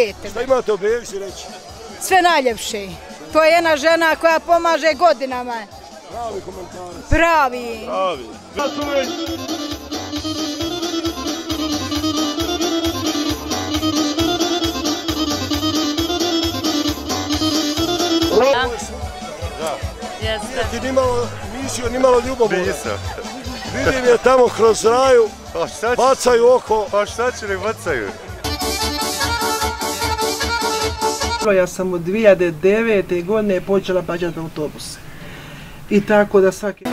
dete. Šta imate o Begzi reći? Sve najljepše. To je jedna žena koja pomaže godinama. Pravi komentarac. Pravi. Pravi. Ti nimalo mislio, nimalo ljubomora. Nisam. Vidim je tamo kroz raju, bacaju oko. Pa šta će nek bacaju? Ja sam od 2009. godine počela plaćati autobuse. I tako da svaki...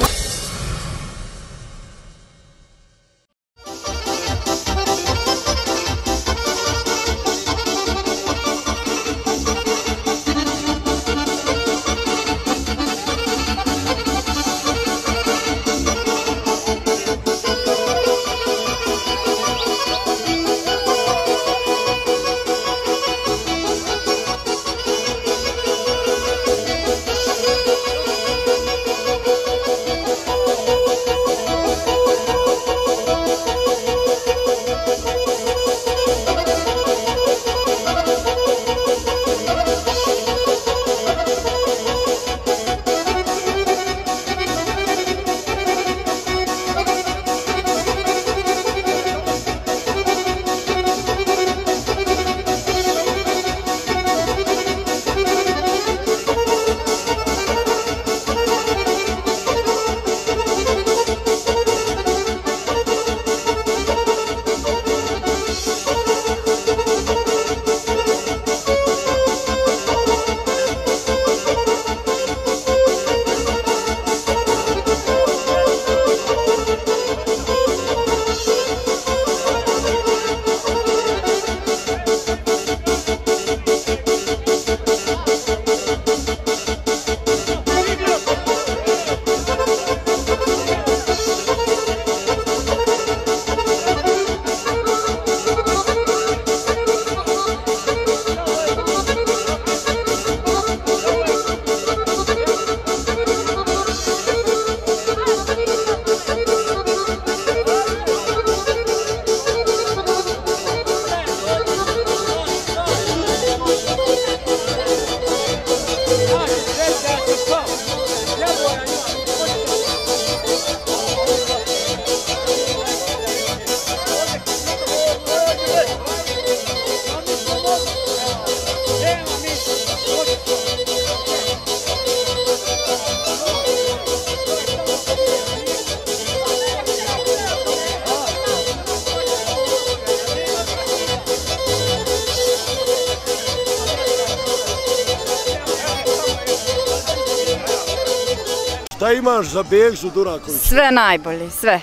Šta imaš za Begzu Duraković? Sve najbolji, sve.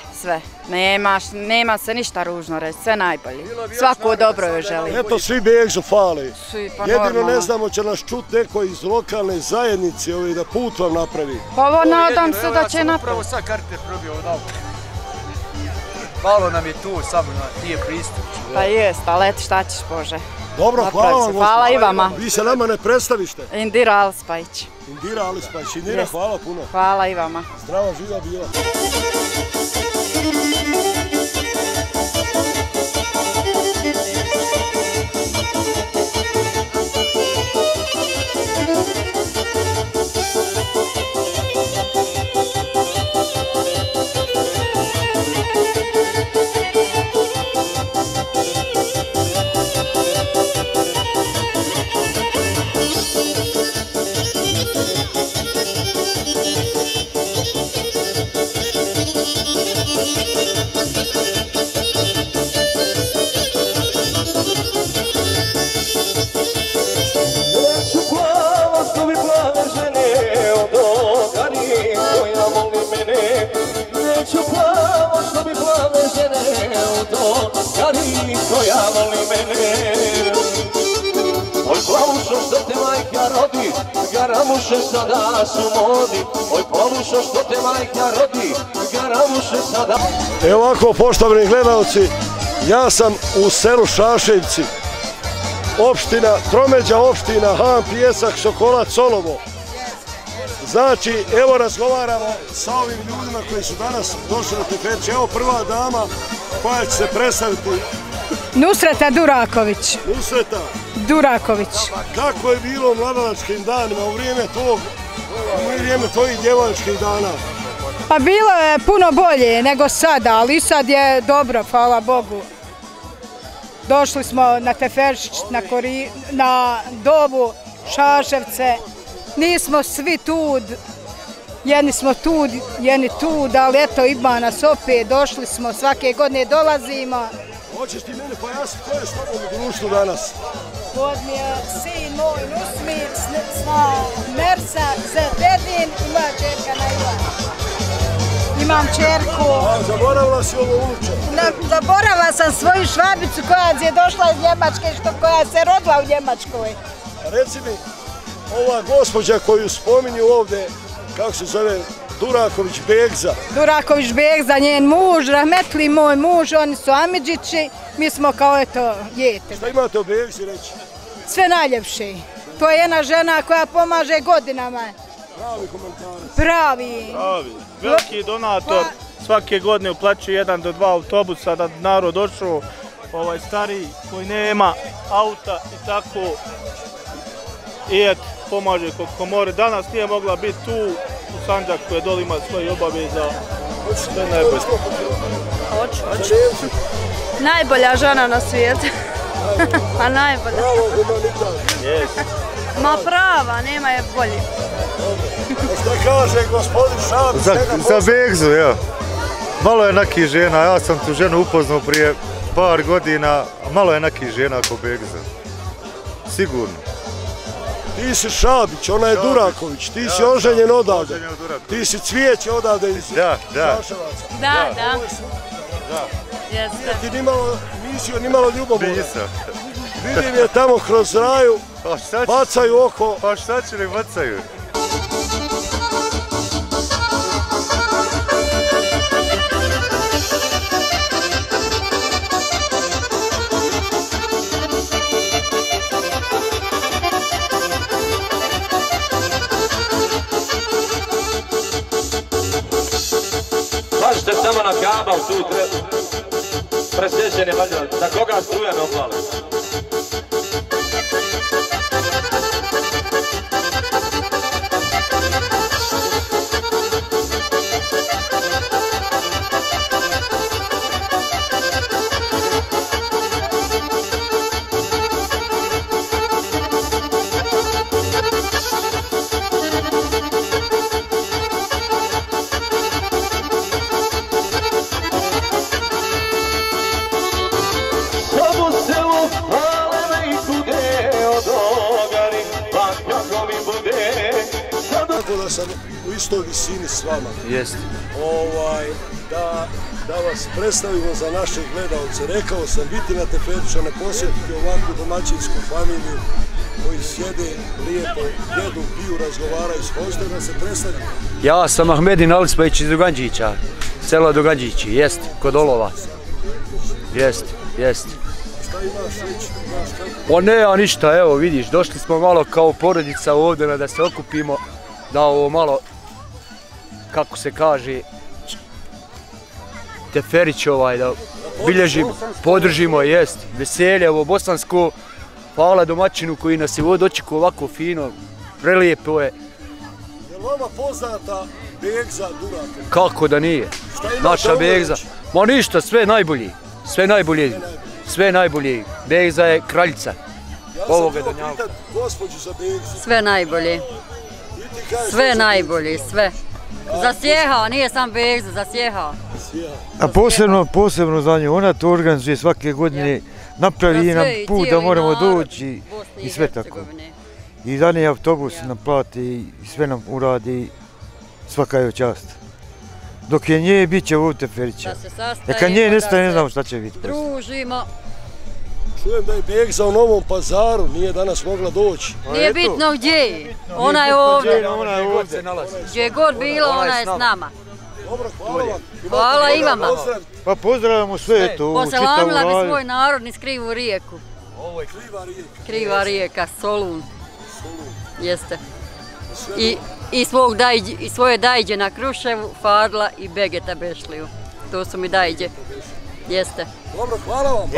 Nema se ništa ružno reći, sve najbolji. Svako dobro joj želim. Eto, svi Begzu fali. Jedino normalno. ne znamo, će nas čuti neko iz lokalne zajednice da put vam napravi. Pa ovo nadam se da će napraviti. Upravo sad karte probio od auta. Malo nam je tu, samo nije pristup. Pa jest, ali eto šta ćeš Bože. Dobro, hvala vam. Hvala i vama. Vi se nama ne predstavište. Indira Alspajić. Indira Alspajić. Indira, hvala puno. Hvala i vama. Zdrava živa bila. Garamuše sada su modi, oj polušo što te majka rodi, garamuše sada... Evo ovako, poštovani gledalci, ja sam u selu Šašeljci, opština, tromeđa opština, Han, Pijesak, Sokolac, Solovo. Znači, evo razgovaramo sa ovim ljudima koji su danas došli na teferče. Evo prva dama koja će se predstaviti. Nusreta Duraković. Nusreta. Duraković. Kako je bilo u mladalačkim danima u vrijeme tvojih djevojačkih dana? Pa bilo je puno bolje nego sada, ali sad je dobro, hvala Bogu. Došli smo na Teferić, na Dobu, Šaševce. Nismo svi tu, jedni smo tu, jedni tu, ali eto ima nas opet, došli smo, svake godine dolazimo. Hoćeš ti mene pojasniti, ko je s tobom u društvu danas? Kod mi je sin moj Nusmir, Mersa, Zedin i moja čerka Najla. Imam čerku. Zaboravila si ovo unuče? Zaboravila sam svoju švabicu koja je došla iz Njemačke, koja se rodila u Njemačkoj. Reci mi, ova gospođa koju spominju ovdje, kako se zove, Duraković Begza. Duraković Begza, njen muž, rahmetli moj muž, oni su Amidžići, mi smo kao eto dijete. Šta imate o Begzi reći? Sve najljepše. To je jedna žena koja pomaže godinama. Pravi komentarac. Pravi. Veliki donator, svake godine uplaćuje 1 do 2 autobusa da narod došao, stariji koji nema auta i tako. I et, pomaže koliko more. Danas nije mogla biti tu u Sandžaku je doli ima svoje obaveza. Sve najbolje. Hoću. Najbolja žena na svijetu. Pa najbolja. Pravo humanitar. Ma prava, nema je bolje. Šta kaže gospodin Šabić? Za Begzu, ja. Malo je nekih žena, ja sam tu ženu upoznao prije par godina, malo je nekih žena ako Begza. Sigurno. Ti si Šabić, ona je Duraković, ti si oženjen odavde. Ti si Cvijeće odavde iz Šaševaca. Da. Ti nisi nimalo ljubomora. Vidim je tamo kroz raju, bacaju oko. Pa šta će nek bacaju? Pažite samo na kabel tu presjećen je valjda, za koga struja ne opale. Da sam u istoj visini s vama. Jeste. Da vas predstavimo za naše gledalce. Rekao sam biti na Teferića, ne posjetiti ovakvu domaćinsku familiju koji sjede lijepo, jedu, piju, razgovaraju s hostom, da se predstavimo. Ja sam Ahmedin Alispajić iz Duganđića, selo Duganđići, jest, kod Olova. Jest. Šta imaš reći? Pa ne, a ništa, evo vidiš, došli smo malo kao porodica ovdje da se okupimo, da ovo malo, kako se kaže, Teferić da bilježimo, podržimo, jest, veselje, ovo bosansko, hvala domaćinu koji nas je ovdje dočekao ovako fino, prelijepo je. Je li vama poznata Begza Duraković? Kako da nije, naša Begza, ma ništa, sve najbolje, Begza je kraljica. Ja sam htio pitati gospođu za Begzu. Sve najbolje, sve. Zasjehao, nije sam Begza, zasjehao. A posebno za nju, ona to organizuje svake godine, napravi nam put da moramo doći i sve tako. I dani autobus nam plati i sve nam uradi, svaka je čast. Dok je nje, bit će u Teferića. Kad nje nestane, ne znamo šta će biti. Družimo. Čujem da je Begza u Novom Pazaru, nije danas mogla doći. Nije bitno gdje je, ona je ovdje. Gdje god bila, ona je s nama. Dobro, hvala vam. Hvala i vama. Pa pozdravljamo sve to, u čitavu vladu. Poselamila bi svoj narod niz krivu rijeku. Ovo je kriva rijeka. Kriva rijeka, Solun. Jeste. I svoje dajđe na Kruševu, Fadla i Begeta Bešliju. To su mi dajđe. Jeste. Dobro, hvala vam.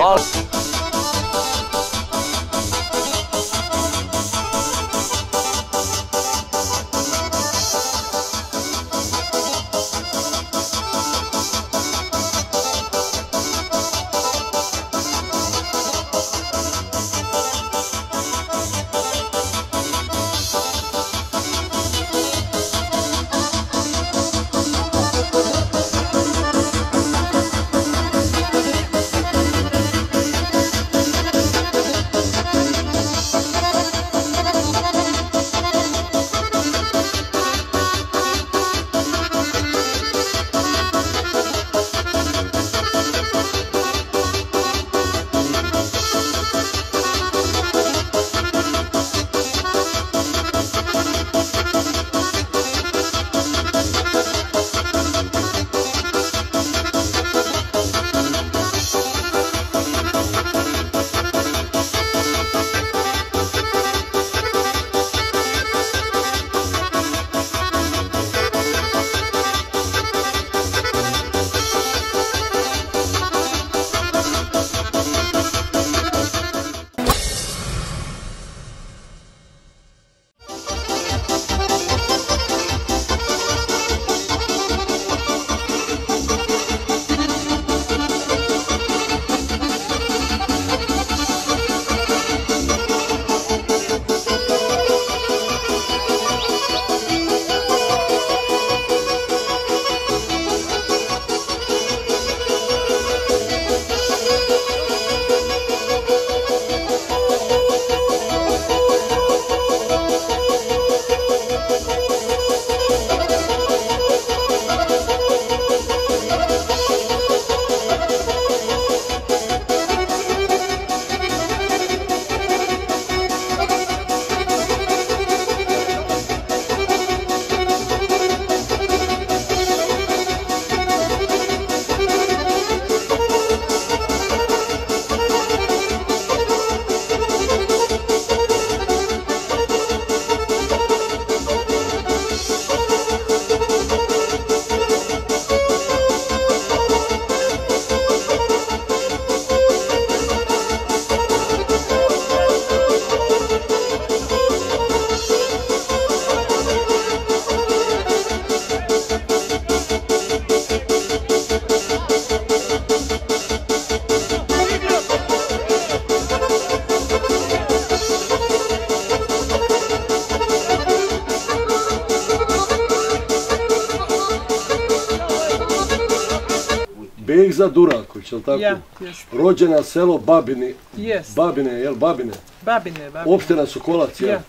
Begza Duraković, je li tako? Ja, jest. Rođena selo Babine. Jest. Babine, jel Babine? Babine. Opština Sokolac, ja.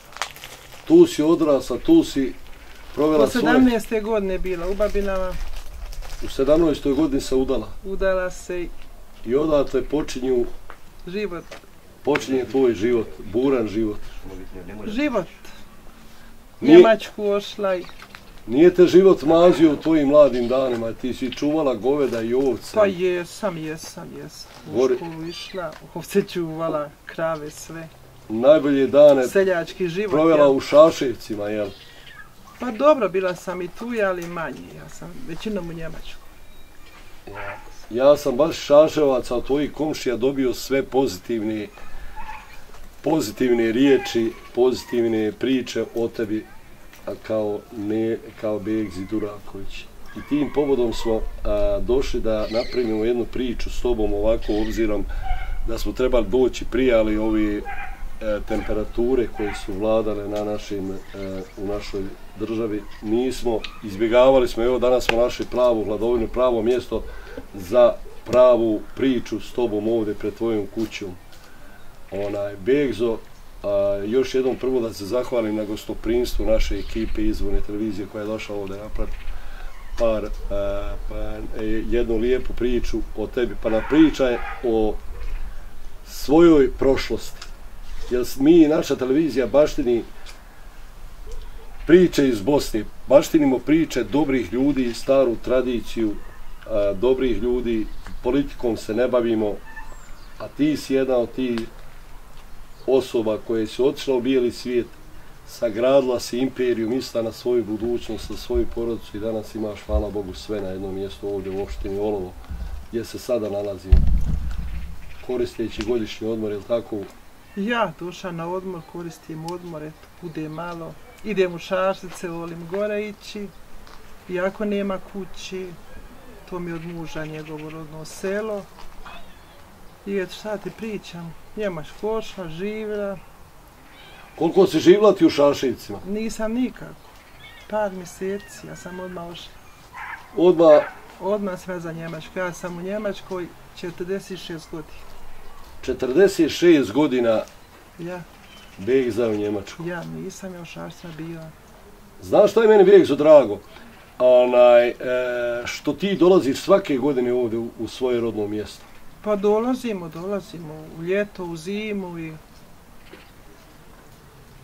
Tu si odrasla, tu si provela svoje... Po 17. godine bila u Babinama. U 17. godini se udala. Udala se i odatle počinju život. Počinje tvoj život, buran život. Život. Njemačku ošla i... Nije te život mazio u tvojim mladim danima, ti si čuvala goveda i ovce. Pa jesam. U školu išla, ovce čuvala, krave, sve. Najbolje dane seljački život, provela u Šaševcima, jel? Pa dobro, bila sam i tu, ali manje. Ja sam većinom u Njemačku. Ja sam baš Šaševaca od tvojih komšija dobio sve pozitivne riječi, pozitivne priče o tebi kao Begzi Duraković. I tim povodom smo došli da napravimo jednu priču s tobom ovako, obzirom da smo trebali doći prije, ali ovi temperature koje su vladale u našoj državi nismo, izbjegavali smo, evo danas smo našli pravu hladovinu, pravo mjesto za pravu priču s tobom ovdje pred tvojom kućom. Begzo, još jednom prvo da se zahvalim na gostoprimstvu naše ekipe Izvorne televizije koja je došla ovdje napraviti jednu lijepu priču o tebi, pa nam pričaj o svojoj prošlosti. Jer mi, naša televizija, baštini priče iz Bosne, baštinimo priče dobrih ljudi, staru tradiciju, dobrih ljudi, politikom se ne bavimo, a ti si jedna od tih osoba koje si otišla u bijeli svijet, sagradila si imperiju, mislila na svoju budućnost, na svoju porodicu i danas imaš, hvala Bogu, sve na jednom mjestu ovdje u opštini Olovo, gdje se sada nalazimo, koristeći godišnji odmor, je li tako? Ja došla na odmor, koristim odmor, eto, bude malo, idem u Šašlice, volim gore ići, iako nema kući, to mi od muža njegovo rodno selo. I eto, šta ti pričam, Njemačku ošla, živjela. Koliko si živjela ti u Šaševcima? Nisam nikako, par mjeseci, ja sam odmah ošla. Odmah sam za Njemačku, ja sam u Njemačkoj 46 godina. 46 godina ja. Begza u Njemačku. Ja nisam ja u Šaševcima bila. Znaš što je meni Begzo drago? Što ti dolaziš svake godine ovdje u svoje rodno mjesto. Pa dolazimo u ljeto, u zimu i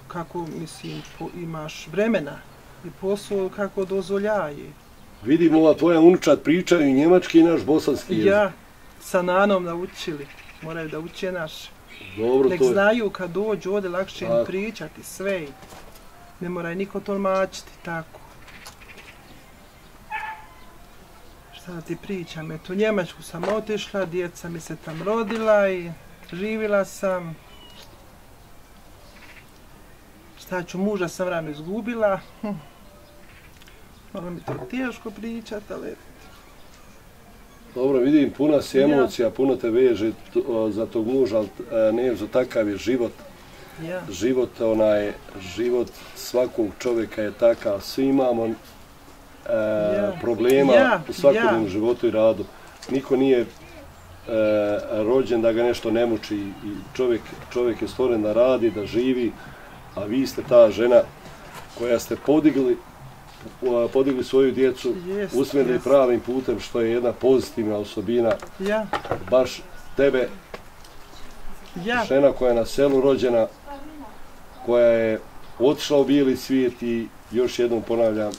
kako, mislim, imaš vremena i posao kako dozvoljaje. Vidim, ova tvoja unučad pričaju i njemački i naš bosanski jezik. Ja, sa nanom naučili, moraju da uče naš. Dobro, nek znaju kad dođu ovdje lakše im pričati sve. Ne moraju niko tolmačiti, tako. Šta da ti pričam, eto, u Njemačku sam otišla, djeca mi se tam rodila i živjela sam. Šta ću, muža sam rano izgubila. Malo mi to teško pričati, ali... Dobro, vidim, puna si emocija, puno te veže za tog muža, ali ne za takav je život. Život svakog čovjeka je takav, svi imamo problema u svakodnevnom životu i radu. Niko nije rođen da ga nešto ne muči i čovjek je stvoren da radi, da živi, a vi ste ta žena koja ste podigli svoju djecu, usmjerili pravim putem, što je jedna pozitivna osobina. Baš tebe, žena koja je na selu rođena, koja je otišla u bijeli svijet i još jednom ponavljam,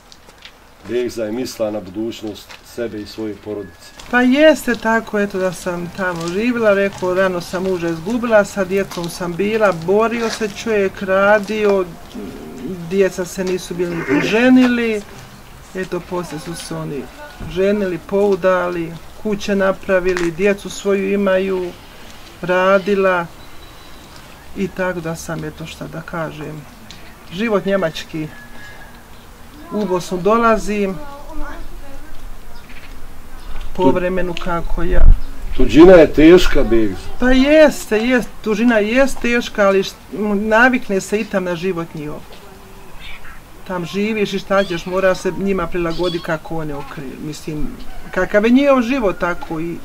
Begza je mislila na budućnost sebe i svoje porodice. Pa jeste tako, eto da sam tamo živjela, rekao, rano sam muža izgubila, sa djecom sam bila, borio se čovjek, radio, djeca se nisu bili ni poženili, eto poslije su se oni ženili, poudali, kuće napravili, djecu svoju imaju, radila i tako da sam, eto šta da kažem, život njemački. U Bosnu dolazim, povremenu kako ja. Tuđina je teška, Begza. Pa jeste, tuđina jest teška, ali navikne se i tam na život njihov. tam živiš i šta ćeš, mora se njima prilagoditi kako one okriju. Mislim, kakav je njihov život tako i...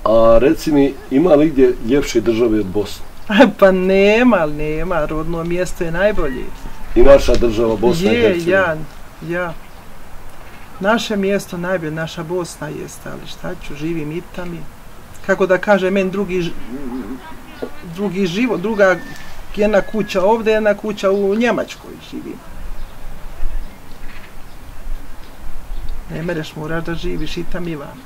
A reci mi, ima li gdje ljepše države od Bosne? Pa nema, rodno mjesto je najbolje. I naša država Bosna i Hercegovina? Ja. Naše mjesto najbolje, naša Bosna jeste, ali šta ću, živim i tam i... Kako da kažem, meni drugi život, druga jedna kuća ovdje, jedna kuća u Njemačkoj živim. Ne mereš, moraš da živiš i tam i vam.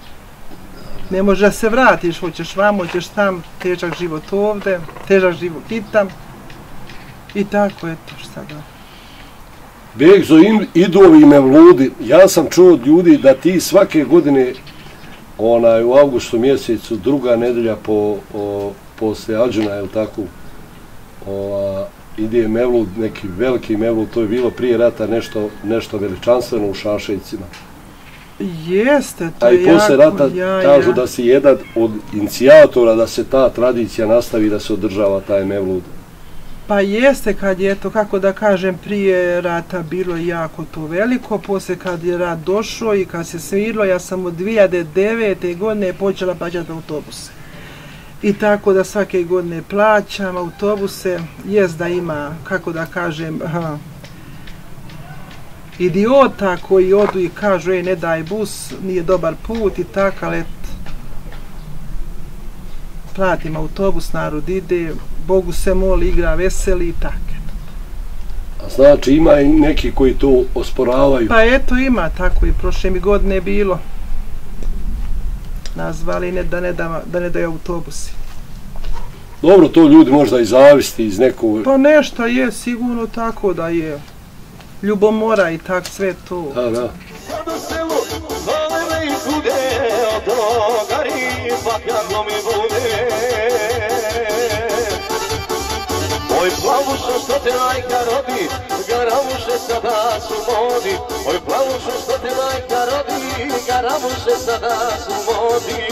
Ne možeš da se vratiš, hoćeš vam, hoćeš tam, težak život ovdje, težak život i tam. I tako, eto, šta da. Begzo, idu ovi mevludi. Ja sam čuo od ljudi da ti svake godine u avgustu mjesecu, druga nedelja poslije Adžuna, je li tako, ide mevlud, neki veliki mevlud, to je bilo prije rata nešto veličanstveno u Šaševcima. Jeste, to je jako... A i poslije rata kažu da si jedan od inicijatora da se ta tradicija nastavi, da se održava taj mevlud. Pa jeste, kad je to, kako da kažem, prije rata bilo jako to veliko, poslije kad je rat došao i kad se smirilo, ja sam od 2009. godine počela plaćati autobuse. I tako da svake godine plaćam autobuse, jest da ima, kako da kažem, idiota koji odu i kažu, ne daj bus, nije dobar put i tako, ali platim autobus, narod ide, Bogu se moli, igra, veseli i tako. A znači ima i neki koji to osporavaju? Pa eto ima, tako i prošle mi godine bilo. Nazvali da ne daju autobusi. Dobro, to ljudi možda i zavisti iz nekog... Pa nešto je, sigurno tako da je. Ljubomora i tak sve to. Da. Oj plavušo što te majka rodi, garavuše sada su modi. Oj plavušo što te majka rodi, garavuše sada su modi.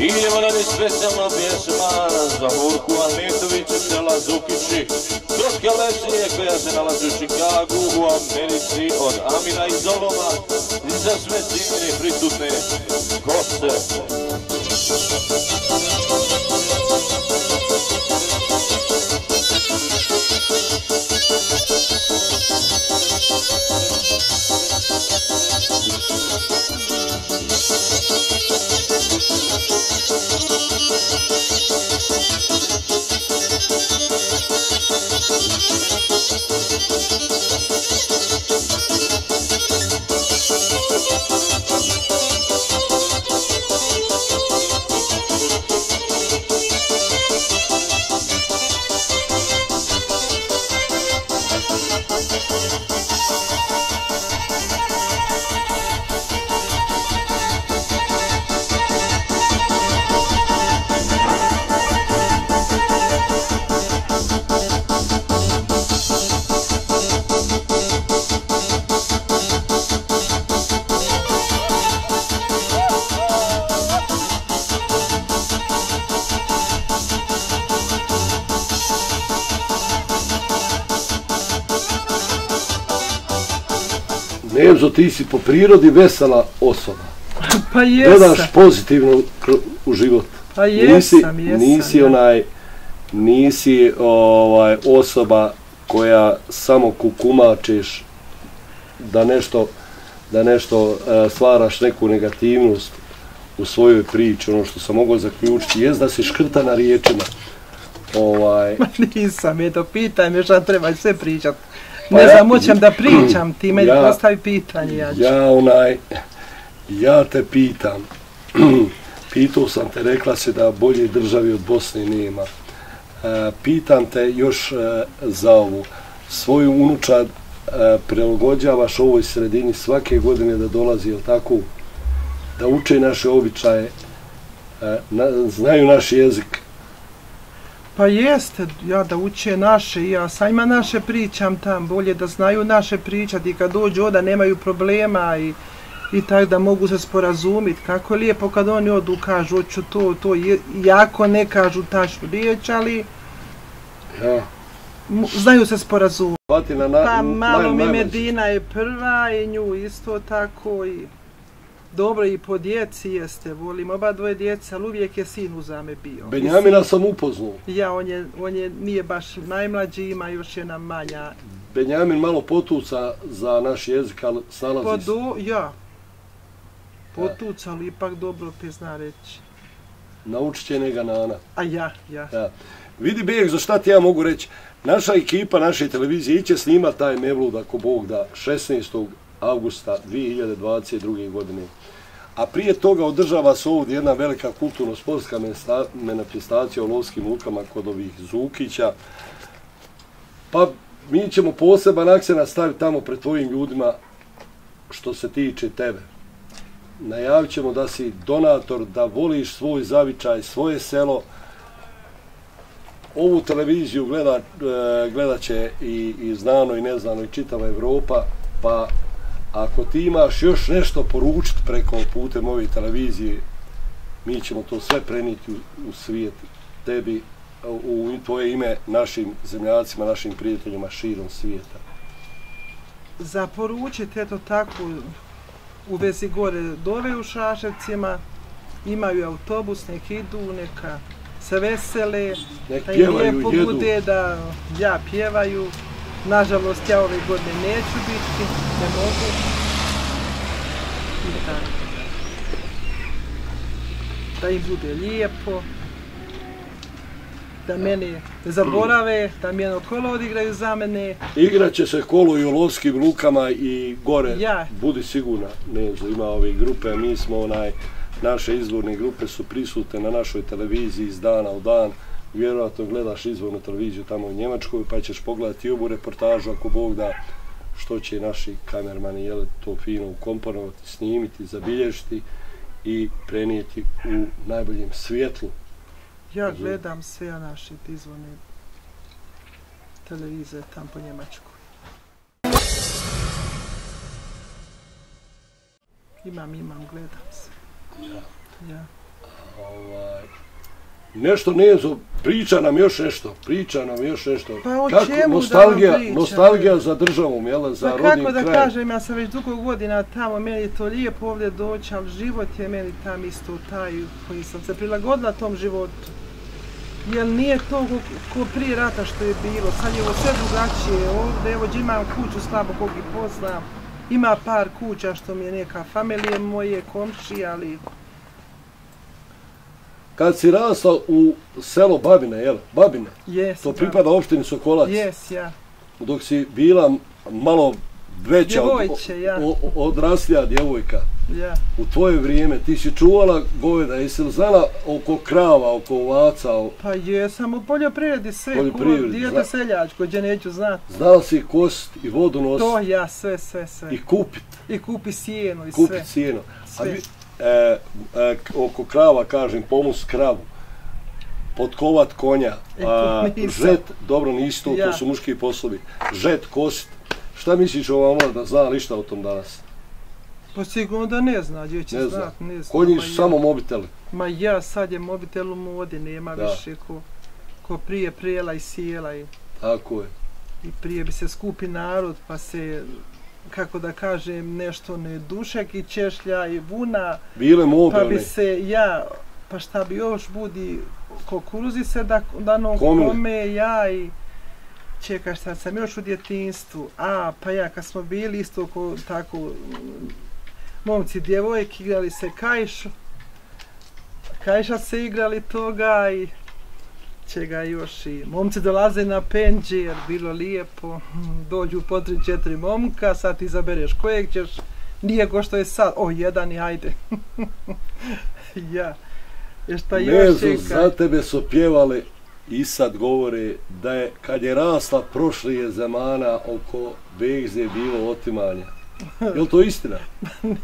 Idemo na specijalna pjesma za Hurku Anitović i sela Zukići. Trotka Lesije koja se nalazi u Čikagu u Americi od Amina iz Oloma i za sve cijenjene prisutne goste. Nevzo, ti si po prirodi vesela osoba. Pa jesam. Gledaš pozitivno u život. Pa jesam. Nisi osoba koja samo kukumačeš da nešto stvaraš neku negativnost u svojoj priči. Ono što sam mogao zaključiti jest da si škrta na riječima. Ma nisam, eto, pitaj me šta treba sve pričat. Ne znam, moćem da pričam, ti meni postavi pitanje, ja ću. Ja te pitam, pitao sam te, rekla si da bolje državi od Bosne nema. Pitam te još za ovu, svoju unučad prilagođavaš ovoj sredini svake godine da dolazi, jel tako, da uče naše običaje, znaju naš jezik. Pa jeste, ja da uče naše, ja sa njima naše pričam tam, bolje da znaju naše pričati i kad dođu ovdje nemaju problema i tako da mogu se sporazumiti. Kako je lijepo kad oni odu kažu hoću to, jako ne kažu tačnu riječ, ali znaju se sporazumiti. Pa malo mi Medina je prva i nju isto tako i dobro i po djeci jeste, volim oba dvoje djece, ali uvijek je sin uzame bio. Benjamina sam upoznao. Ja, on je nije baš najmlađi, ima još jedna manja. Benjamin malo potuca za naš jezik, ali snalazi se. Ja, potuca, ali ipak dobro te zna reći. Naučit će njega Nana. A ja. Vidi Begzo, šta ti ja mogu reći? Naša ekipa, naše televizije iće snimati taj Mevlud, ako Bog da, 16. augusta 2022. godine. A prije toga održava se ovdje jedna velika kulturno-sportska manifestacija u Lovskim lukama kod ovih Zukića. Pa mi ćemo poseban akcent staviti tamo pred tvojim ljudima što se tiče tebe. Najavit ćemo da si donator, da voliš svoj zavičaj, svoje selo. Ovu televiziju gledat će i znano i neznano i čitava Evropa, pa ako ti imaš još nešto poručiti preko putem ove televizije, mi ćemo to sve prenijeti u svijet tebi, u tvoje ime, našim zemljacima, našim prijateljima širom svijeta. Za poručiti, eto tako, u vezi gore dove u Šaševcima, imaju autobus, nek idu, neka se vesele, da im lijepo bude, da pjevaju. Nažalost, ja ove godine neću biti, ne mogu. I tako. Da im bude lijepo, da mene zaborave, da mi jedno kolo odigraju za mene. Igraće se kolo i u Lovskim lukama i gore, budi sigurna, Nezo, ima ove grupe, mi smo naše izvorne grupe su prisutne na našoj televiziji iz dana u dan. Vjerojatno gledaš izvornu televiziju tamo u Njemačkoj, pa ćeš pogledati i ovu reportažu, ako Bog da, što će naši kamermani to fino ukomponovati, snimiti, zabilježiti i prenijeti u najboljem svjetlu. Ja gledam sve naše izvorne televizije tamo po Njemačkoj. Imam, gledam se. Ja. Nešto Nezo, priča nam još nešto. Pa o čemu da vam pričam? Nostalgija za državom, za rodnim krajem. Pa kako da kažem, ja sam već dugo godina tamo, meni je to lijepo ovdje doći, ali život je meni tam isto taj koji sam se prilagodila tom životu. Jer nije to ko prije rata što je bilo, sad je ovo sve drugačije, ovdje evo imam kuću slabo kog i poznam, ima par kuća što mi je neka familije moje, komši, ali... Kad si rasla u selo Babine, jel? Babine? Jes. To pripada opštini Sokolac. Jes, ja. Dok si bila malo veća, odraslija djevojka. Ja. U tvoje vrijeme ti si čuvala goveda, jesi li znala oko krava, oko ovaca? Pa jesam u poljoprivredi sve, dijete seljačko, gdje neću znati. Znala si kost i vodu nositi? To ja, sve. I kupit? I kupi sjeno i sve. Kupit sjeno. Oko krava, kažem, pomus kravu, potkovat konja, žet, dobro nisi to su muški poslovi, žet, kost. Šta misliš ova mlada, zna li šta o tom danas? Pa sigurno da ne zna, gdje će znati, ne zna. Kod njih su samo mobiteli? Ma ja, sad je mobitel u modi, nema više ko prije prijela i sjela. Tako je. I prije bi se skupi narod, pa se... kako da kažem, nešto ne dušek i češlja i vuna. Bile mobilne. Pa bi se, pa šta bi još budi, kukuruzi se da no kome, i čekaj šta sam još u djetinstvu. Pa kad smo bili isto tako, momci djevojke igrali se kajša se igrali toga i čega još i momci dolaze na penđer, bilo lijepo, dođu po 3-4 momka, sad ti izabereš kojeg ćeš, nije ko što je sad, jedan i ajde. Nezo, za tebe su pjevali i sad govore da je kad je rasla prošlije zamana oko Begze bilo otimanja. Je li to istina?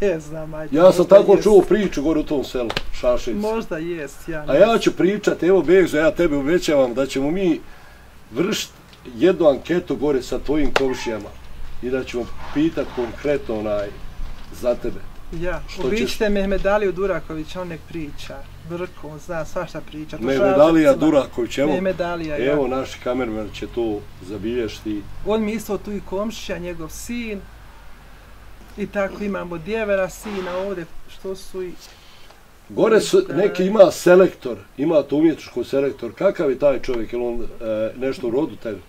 Ne znam, ajde. Ja sam tako čuo priču gore u tom selu, Šaševci. Možda jest, ja ne. A ja ću pričati, evo Begzo, ja tebe obećavam da ćemo mi vršiti jednu anketu gore sa tvojim komšijama i da ćemo pitati konkretno za tebe. Ja, običite Mehmed Aliju Duraković, on nek priča. Brko, on zna svašta priča. Mehmed Alija Duraković, evo naš kamerman će to zabilješti. On mi isto tu i komšija, njegov sin. I tako imamo djevera, sina ovdje, što su i... Gore neki ima selektor, ima to umjetničko selektor. Kakav je taj čovjek, je li on nešto u rodu tebi?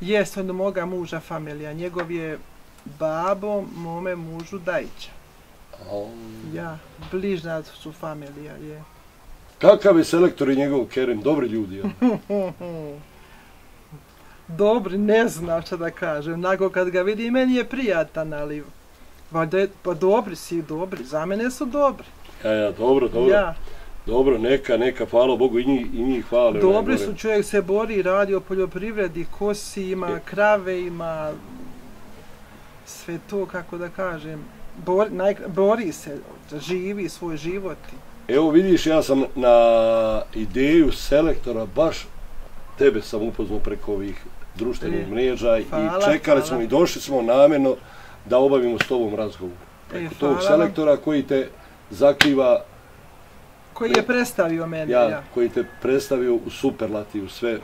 Jes, on moga muža familija, njegov je babo mome mužu Dajića. Ja, bližna su familija, je. Kakav je selektor i njegov Kerim, dobri ljudi, je? Dobri, ne znam šta da kažem, nakon kad ga vidi, meni je prijatan, ali... Pa dobri si, dobri, za mene su dobri. Ja, dobro. Ja. Dobro, neka, hvala Bogu, i njih hvale. Dobri su, čovjek se bori, radi o poljoprivredi, kosi ima, krave ima, sve to, kako da kažem, bori se, živi svoj život. Evo vidiš, ja sam na ideju selektora, baš tebe sam upoznao preko ovih društvenih mreža i čekali smo i došli smo namjerno da obavimo s tobom razgovor. Preko tog selektora koji te zakriva... Koji je predstavio mene, ja. Koji te predstavio u superlativu, sve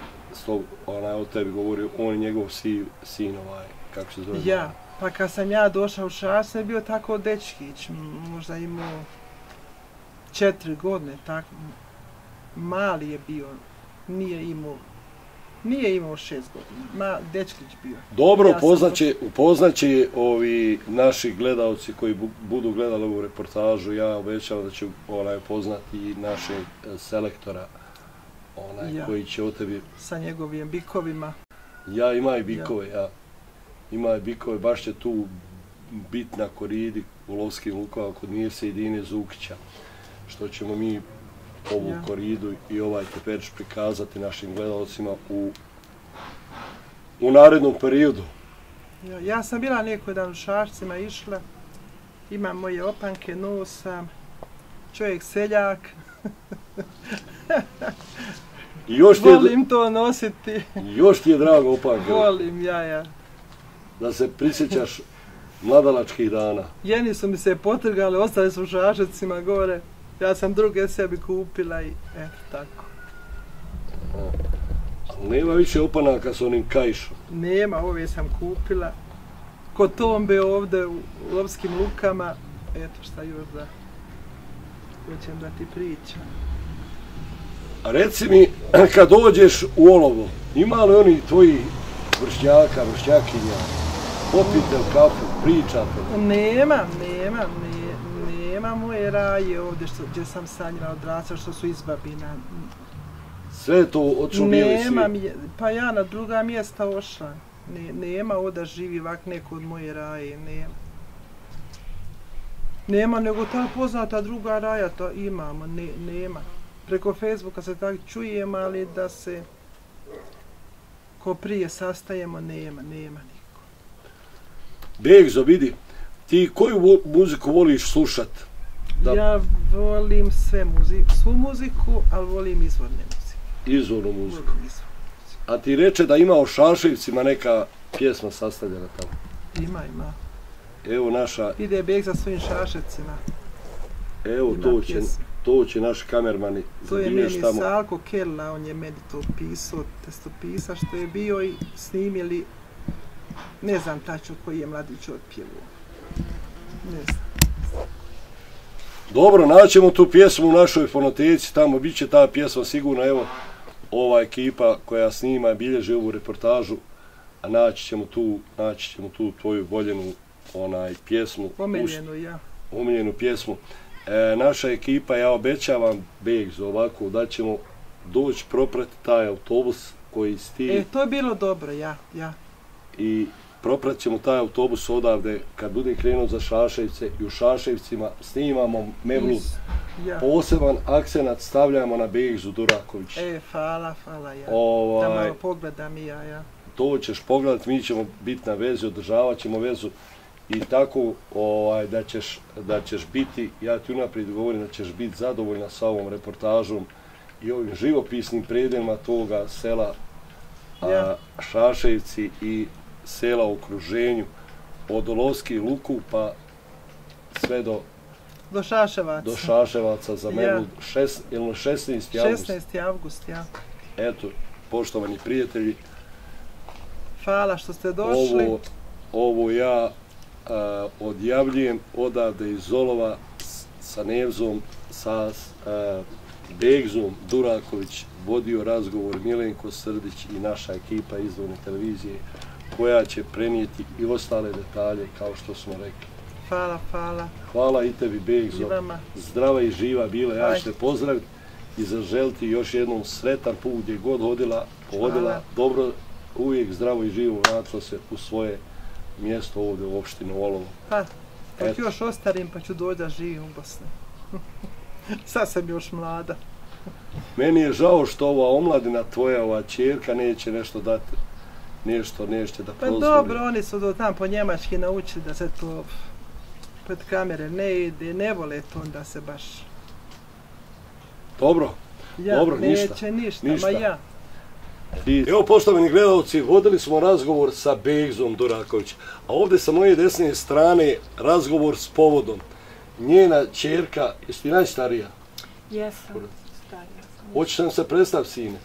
o tebi govorio, on i njegov sin, kako se zove? Ja, pa kad sam ja došao u Šaš, sam bio tako dečkić, možda imao 4 godine, tako, mali je bio, nije imao 6 godina, dečkić bio. Dobro, upoznaće ovi naši gledalci koji budu gledali ovu reportažu, ja obećavam da ću poznati i našeg selektora, koji će o tebi... Sa njegovim bikovima. Ja, ima i bikove, baš će tu bit na koridi u Lovskim lukama kod Mirse i Dine Zukića, što ćemo mi ovu koridu i ovaj teperić prikazati našim gledalcima u narednom periodu. Ja sam bila neko dan u Šašcima išla, imam moje opanke, nosam, čovjek seljak. Volim to nositi. Još ti je drago opanke? Volim, ja. Da se prisjećaš mladalačkih dana. Jeni su mi se potrgali, ostali su u Šaševcima gore. Ja sam druge sebi kupila i eto tako. Nema više opanaka s onim kajšom? Nema, ove sam kupila. Kod Tombe ovdje u Lovskim lukama. Eto šta još da hoćem da ti pričam. A reci mi, kad dođeš u Olovo, ima li oni tvoji vršnjakinja? Popite u kafu, pričate? Nema moje raje ovdje gdje sam sanjala odrasla, što su iz Babina. Sve to odšumijeli svi? Pa ja na druga mjesta ošla. Nema ovdje živi ovak neko od moje raje, nema. Nema, nego ta poznata druga raja, to imamo, nema. Preko Facebooka se tako čujemo, ali da se ko prije sastajemo, nema niko. Begzo, vidi, ti koju muziku voliš slušat? Ja volim svu muziku, ali volim izvorne muzike. Izvornu muziku. A ti reče da ima o Šaševcima neka pjesma sastavljena tamo? Ima. Evo naša... Ide Beg za svojim Šaševcima. Evo to će naš kamermani zabilješ tamo. To je meni Salko Kella, on je meni to pisao, testopisa što je bio i snimili, ne znam tačno koji je mladić otpjevao. Ne znam. Dobro, naćemo tu pjesmu u našoj fonoteci, tamo bit će ta pjesma sigurno, evo, ova ekipa koja snima i bilježi ovu reportažu, a naći ćemo tu tvoju voljenu pjesmu. Omiljenu pjesmu. Naša ekipa, ja obećavam, Begzo, ovako, da ćemo doći proprati taj autobus koji sti... To je bilo dobro, ja. I proprat ćemo taj autobus odavde, kad budem krenuo za Šaševce i u Šaševcima snimamo Mevlud. Poseban akcenat stavljamo na Begzu Duraković. Hvala, ja. Da malo pogledam i ja. To ćeš pogledat, mi ćemo biti na vezi, održavat ćemo vezu i tako da ćeš biti, ja ti unaprijed govorim da ćeš biti zadovoljna sa ovom reportažom i ovim živopisnim predelima toga sela Šaševci i sela u okruženju od Olovskih luku pa sve do Šaševaca za mene 16. avgust. 16. avgust, ja. Eto, poštovani prijatelji, hvala što ste došli. Ovo ja odjavljujem odavde iz Zolova sa Nevzom, sa Begzom Duraković, vodio razgovor Milenko Srdić i naša ekipa Izvorne televizije koja će prenijeti i ostale detalje kao što smo rekli. Hvala. Hvala i tebi, Begzo. Zdrava i živa bila, ja ću te pozdraviti i zaželiti još jednom sretan put gdje god hodila, dobro, uvijek zdravo i živo vratila se u svoje mjesto ovdje u opštini Olovo. Pa ću još ostarim pa ću doći da živim u Bosni. Sad sam još mlada. Meni je žao što ova omladina tvoja, ova ćerka neće nešto dati, nešto neće da prozvoli. Pa dobro, oni su do tam po njemački naučili da se to pred kamere ne ide, ne vole to onda se baš... Dobro, neće ništa, ma ja. Evo, poštovani gledalci, vodili smo razgovor sa Begzom Duraković, a ovdje sa moje desne strane razgovor s povodom. Njena ćerka, jesi ti najstarija? Jesam, starija sam. Hoćeš nam se predstaviti, sine?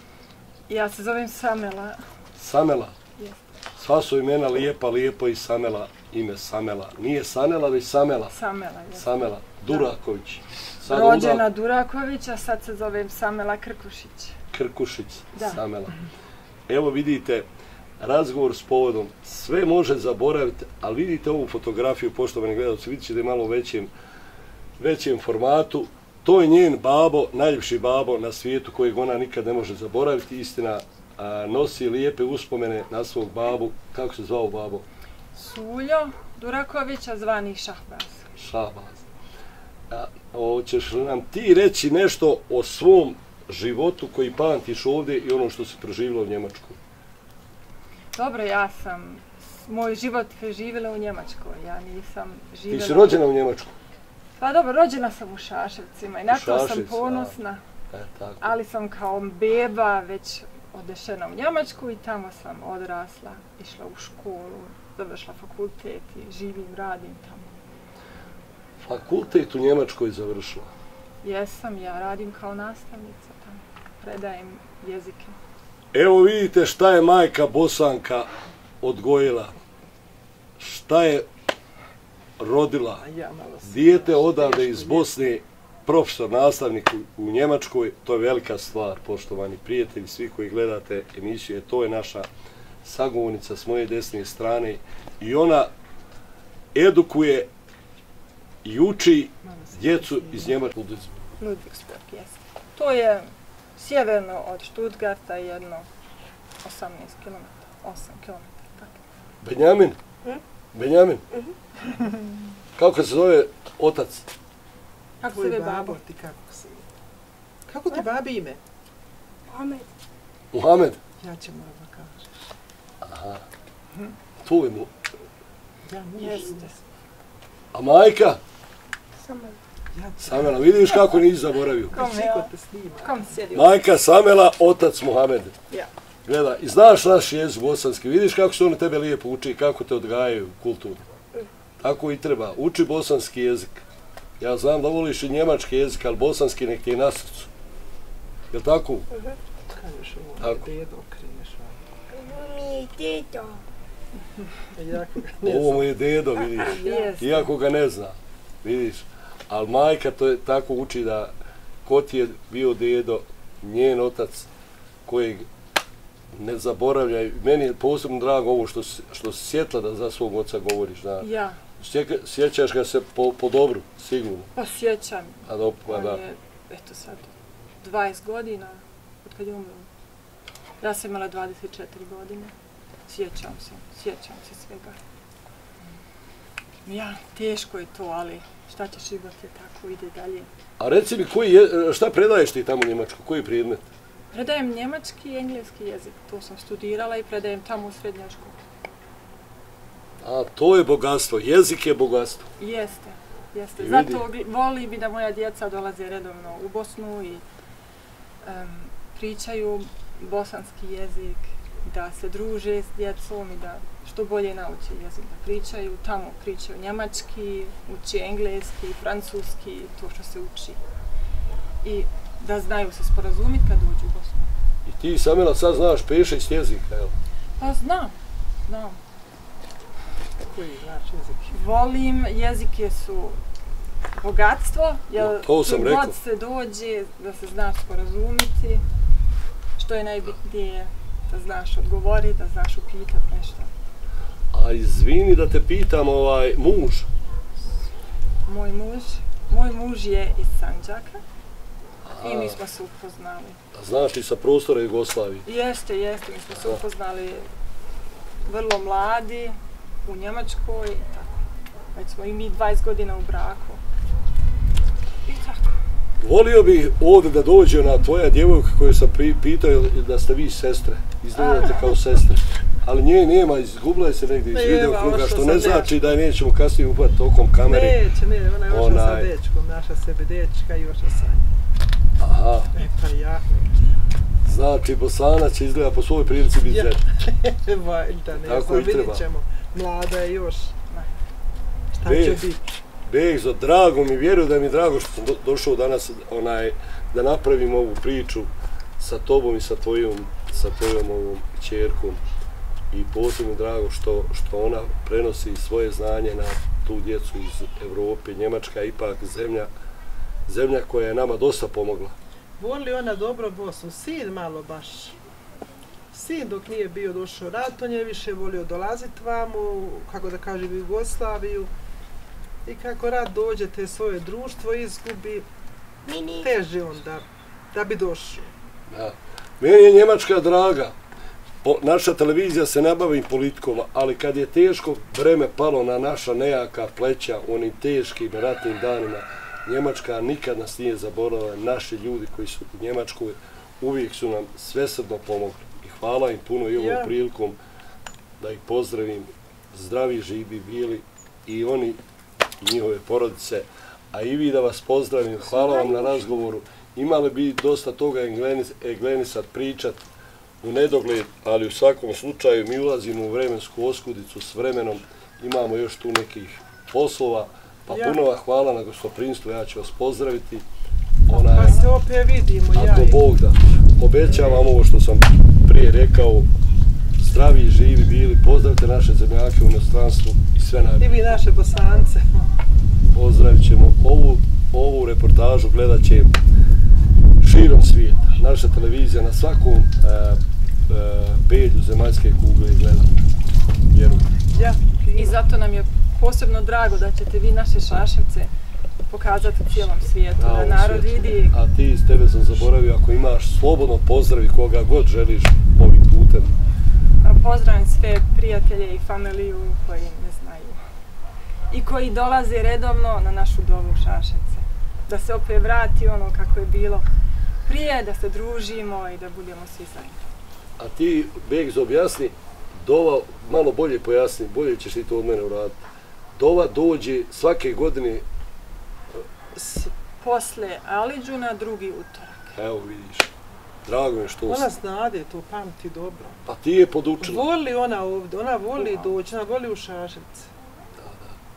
Ja se zovem Samela. Samela? Jesam. Sva su imena lijepo i Samela, ime Samela. Nije Sanela, već Samela. Samela, jesam. Samela Duraković. Rođena Duraković, a sad se zovem Samela Krkušić. Krkušić, Samela. Evo vidite, razgovor s povodom, sve može zaboraviti, ali vidite ovu fotografiju, poštovani gledalci, vidite da je malo u većem formatu. To je njen babo, najljepši babo na svijetu kojeg ona nikad ne može zaboraviti. Istina, nosi lijepe uspomene na svog babu. Kako se zvao babo? Suljo Durakovića, zvani Šahbaz. Šahbaz. Hoćeš li nam ti reći nešto o svom životu koji pamtiš ovdje i ono što si proživjela u Njemačkoj? Dobro, ja sam moj život preživjela u Njemačkoj. Ja nisam živjela... Ti si rođena u Njemačkoj? Pa dobro, rođena sam u Šaševcima i na to sam ponosna. Ali sam kao beba već odešena u Njemačku i tamo sam odrasla, išla u školu, završila fakultet i živim, radim tamo. Fakultet u Njemačkoj završila? Jesam, ja radim kao nastavnica tamo, predajem jezike. Evo vidite šta je majka Bosanka odgojila, šta je rodila. Dijete odavde iz Bosne, profesor, nastavnik u Njemačkoj, to je velika stvar, poštovani prijatelji, svi koji gledate emisiju, to je naša sagovornica s moje desne strane i ona edukuje i uči djecu iz Njemačkog. Ludwigsburg, jeste. To je sjeverno od Stuttgarta, jedno 18 km, 8 km. Benjamin? Benjamin? Kako se zove otac? Kako se zove babo? Kako ti babi ime? Mohamed. Mohamed? Ja ću moram da kažeš. Aha. To je mu. Jeste. A majka? Samela. Samela, vidiš kako nisi zaboravio. Kom sjedi? Majka Samela, otac Mohamed. Ja. Gleda, i znaš naš jezik bosanski, vidiš kako se oni tebe lijepo uči, kako te odgajaju kulturno. Tako i treba, uči bosanski jezik. Ja znam da voliš i njemački jezik, ali bosanski nek ti je na srcu. Jel' tako? Kažeš ovo, dedo kreneš. Ovo mi je dedo. Ovo mu je dedo, vidiš. Iako ga ne zna, vidiš. Ali majka to je tako uči da ko ti je bio dedo, njen otac, kojeg ne zaboravljaj. Meni je posebno drago ovo što si sjetla da za svog oca govoriš. Ja. Sjećaš ga se po dobru, sigurno? Pa sjećam. On je, eto sad, 20 godina od kad je umro. Ja sam imala 24 godine. Sjećam se svega. Ja, teško je to, ali šta će život je tako, ide dalje. A reci mi, šta predaješ ti tamo u Njemačku, koji predmet? Predajem njemački i engleski jezik, to sam studirala i predajem tamo u srednjoj školi. A to je bogatstvo, jezik je bogatstvo. Jeste. Zato voli bi da moja djeca dolaze redovno u Bosnu i pričaju bosanski jezik, da se druže s djecom i da što bolje nauče jezik, da pričaju. Tamo pričaju njemački, uči engleski, francuski, to što se uči. I da znaju se sporazumiti kad dođu u Bosnu. I ti, Samila, sad znaš 5-6 jezika, jel? Pa znam. Koji znaš jezik? Volim, jezike su bogatstvo, jer to sam rekao. God se dođe da se znaš sporazumiti, što je najbitnije, da znaš odgovoriti, da znaš upitati nešto. A izvini da te pitam, muž? Moj muž je iz Sandžaka i mi smo se upoznali. A znaš i sa prostora Jugoslavije? Jeste, mi smo se upoznali vrlo mladi u Njemačkoj i tako. Već smo i mi 20 godina u braku. I tako. Volio bih ovdje da dođe na tvoja djevojka koju sam pitao da ste vi sestre. Izgledate kao sestre. Ali nje nema, izgubila se negdje iz videokruga, što ne znači da je nećemo kasnije upati tokom kameri. Neće, ona je ošla sa dečkom, naša sebi dečka i ošla sa njim. Aha. Pa ja. Znači, Bosanac će izgleda po svojoj prilici biti zet. Valjda, ne znam, vidit ćemo. Mlada je još. Šta će biti? Begzo, drago mi, vjerujem da mi je drago što sam došao danas da napravim ovu priču sa tobom i sa tvojom ovom ćerkom. I posebno drago što ona prenosi svoje znanje na tu djecu iz Evrope. Njemačka je ipak zemlja koja je nama dosta pomogla. Voli ona dobro Bosnu, sin malo baš. Sin dok nije bio došao rat, on je više volio dolaziti vamo, kako da kažem, u Jugoslaviju. I kako rat dođe, te svoje društvo izgubi, teže on da bi došao. Meni je Njemačka draga. Naša televizija se ne bavi politikom, ali kad je teško breme palo na naša nejaka pleća u onim teškim ratnim danima, Njemačka nikad nas nije zaboravila. Naši ljudi koji su u Njemačkoj uvijek su nam svesrdno pomogli. I hvala im puno i ovom prilikom da ih pozdravim. Zdravi, živi bili i oni i njihove porodice. A i vi da vas pozdravim. Hvala vam na razgovoru. Imali bi dosta toga Eglenisat pričat u nedogled, ali u svakom slučaju mi ulazimo u vremensku oskudicu s vremenom. Imamo još tu nekih poslova. Pa puno vam hvala na gostoprinstvu, ja ću vas pozdraviti. Pa se opet vidimo, ako Bog da. Obećavam ovo što sam prije rekao, zdravi i živi bili, pozdravite naše zemljake u inostranstvu i sve najbolje. I vi naše Bosance. Pozdravit ćemo, ovu reportažu gledat će širom svijeta. Naša televizija na svakom pedlju zemaljske kugle gleda. Vjerujte. I zato nam je posebno drago da ćete vi naše Šaševce pokazati u cijelom svijetu, da narod vidi. A ti, iz tebe sam zaboravio, ako imaš slobodno pozdravi koga god želiš ovim putem. Pozdravim sve prijatelje i familiju koji ne znaju i koji dolaze redovno na našu dovu Šaševce. Da se opet vrati ono kako je bilo prije, da se družimo i da budemo svi zajedno. A ti, Begzo, objasni, dova, malo bolje pojasni, bolje ćeš ti to od mene uraditi. Dova dođe svake godine posle Aliđuna, drugi utorak. Evo vidiš, drago mi što ona znade, to pamti dobro. Pa ti je podučila. Voli ona ovdje, ona voli doći, ona voli u Šaševce.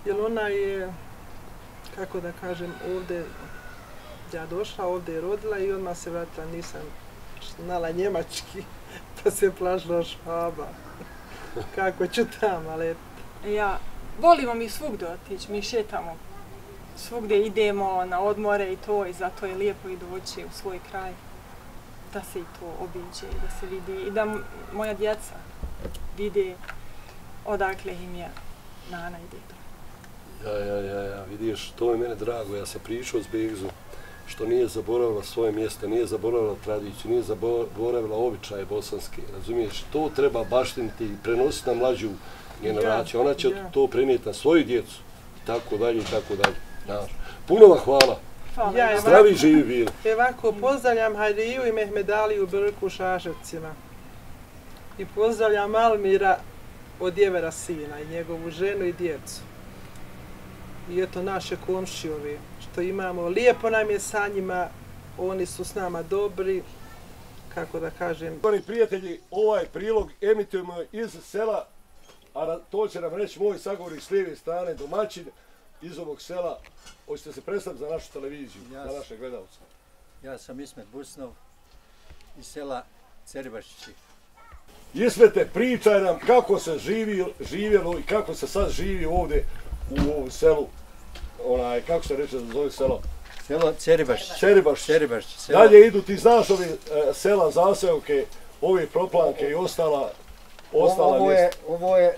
Jer ona je, kako da kažem, ovdje, ja došla, ovdje je rodila i odmah se vratila, nisam znala njemački, pa se plašila Švaba. Kako ću tamo, ali... Ja, volimo mi svugdje otići, mi šetamo. Svugdje idemo na odmore i to, i zato je lijepo i doći u svoj kraj. Da se i to obiđe, da se vidi i da moja djeca vide odakle im je nana i dedo. Ja, vidiš, to je mene drago, ja sam pričao s Begzom, što nije zaboravila svoje mjesto, nije zaboravila tradiciju, nije zaboravila običaje bosanske, razumiješ, to treba baštiniti i prenositi na mlađu generaciju, ona će to prenijeti na svoju djecu, i tako dalje. Puno vam hvala. Zdravi živi bili. Evako, pozdravljam Hajriju i Mehmedaliju Brku u Šaševcima. I pozdravljam Almira od Jevera sina i njegovu ženu i djecu. I eto naše komšije što imamo, lijepo nam je sa njima, oni su s nama dobri, kako da kažem. Prijatelji, ovaj prilog emitujemo iz sela, a to će nam reći moj sagovornik s lijeve strane, domaćin iz ovog sela. Hoćete se predstaviti za našu televiziju, za naše gledalce? Ja sam Ismet Busnov iz sela Ceribašići. Ismete, pričaj nam kako se živjelo i kako se sad živi ovdje u ovom selu. Kako se reče da zove selo? Selo Ceribašić. Ceribašić. Dalje idu, ti znaš ove sela, zaseoke, ove proplanke i ostala mjesta. Ovo je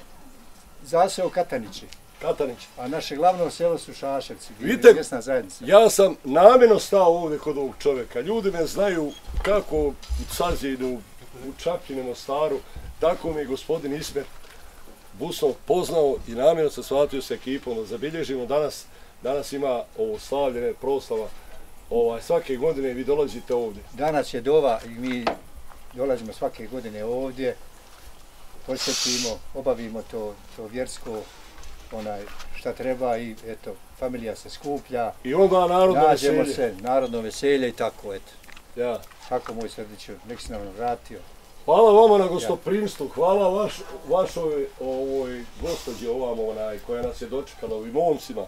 zaseo Katanići. Katanići. A naše glavno selo su Šaševci, mjesna zajednica. Ja sam namjerno stao ovdje kod ovog čovjeka. Ljudi me znaju kako u Sazinu, u Čapljini, Mostaru, tako mi je gospodin Ismet Busnov poznao i namjerno se shvatio s ekipom da zabilježimo danas ima ovo slavljene proslava. Svake godine vi dolazite ovdje. Danas je dova i mi dolazimo svake godine ovdje, posjetimo, obavimo to vjersko šta treba i eto, familija se skuplja. I onda narodno veselje. Nađemo se, narodno veselje i tako, eto. Ja. Tako moj srdić, nek si nam vratio. Hvala vama na gostoprimstvu, hvala vašoj gospođi ovamo koja nas je dočekala, ovim momcima.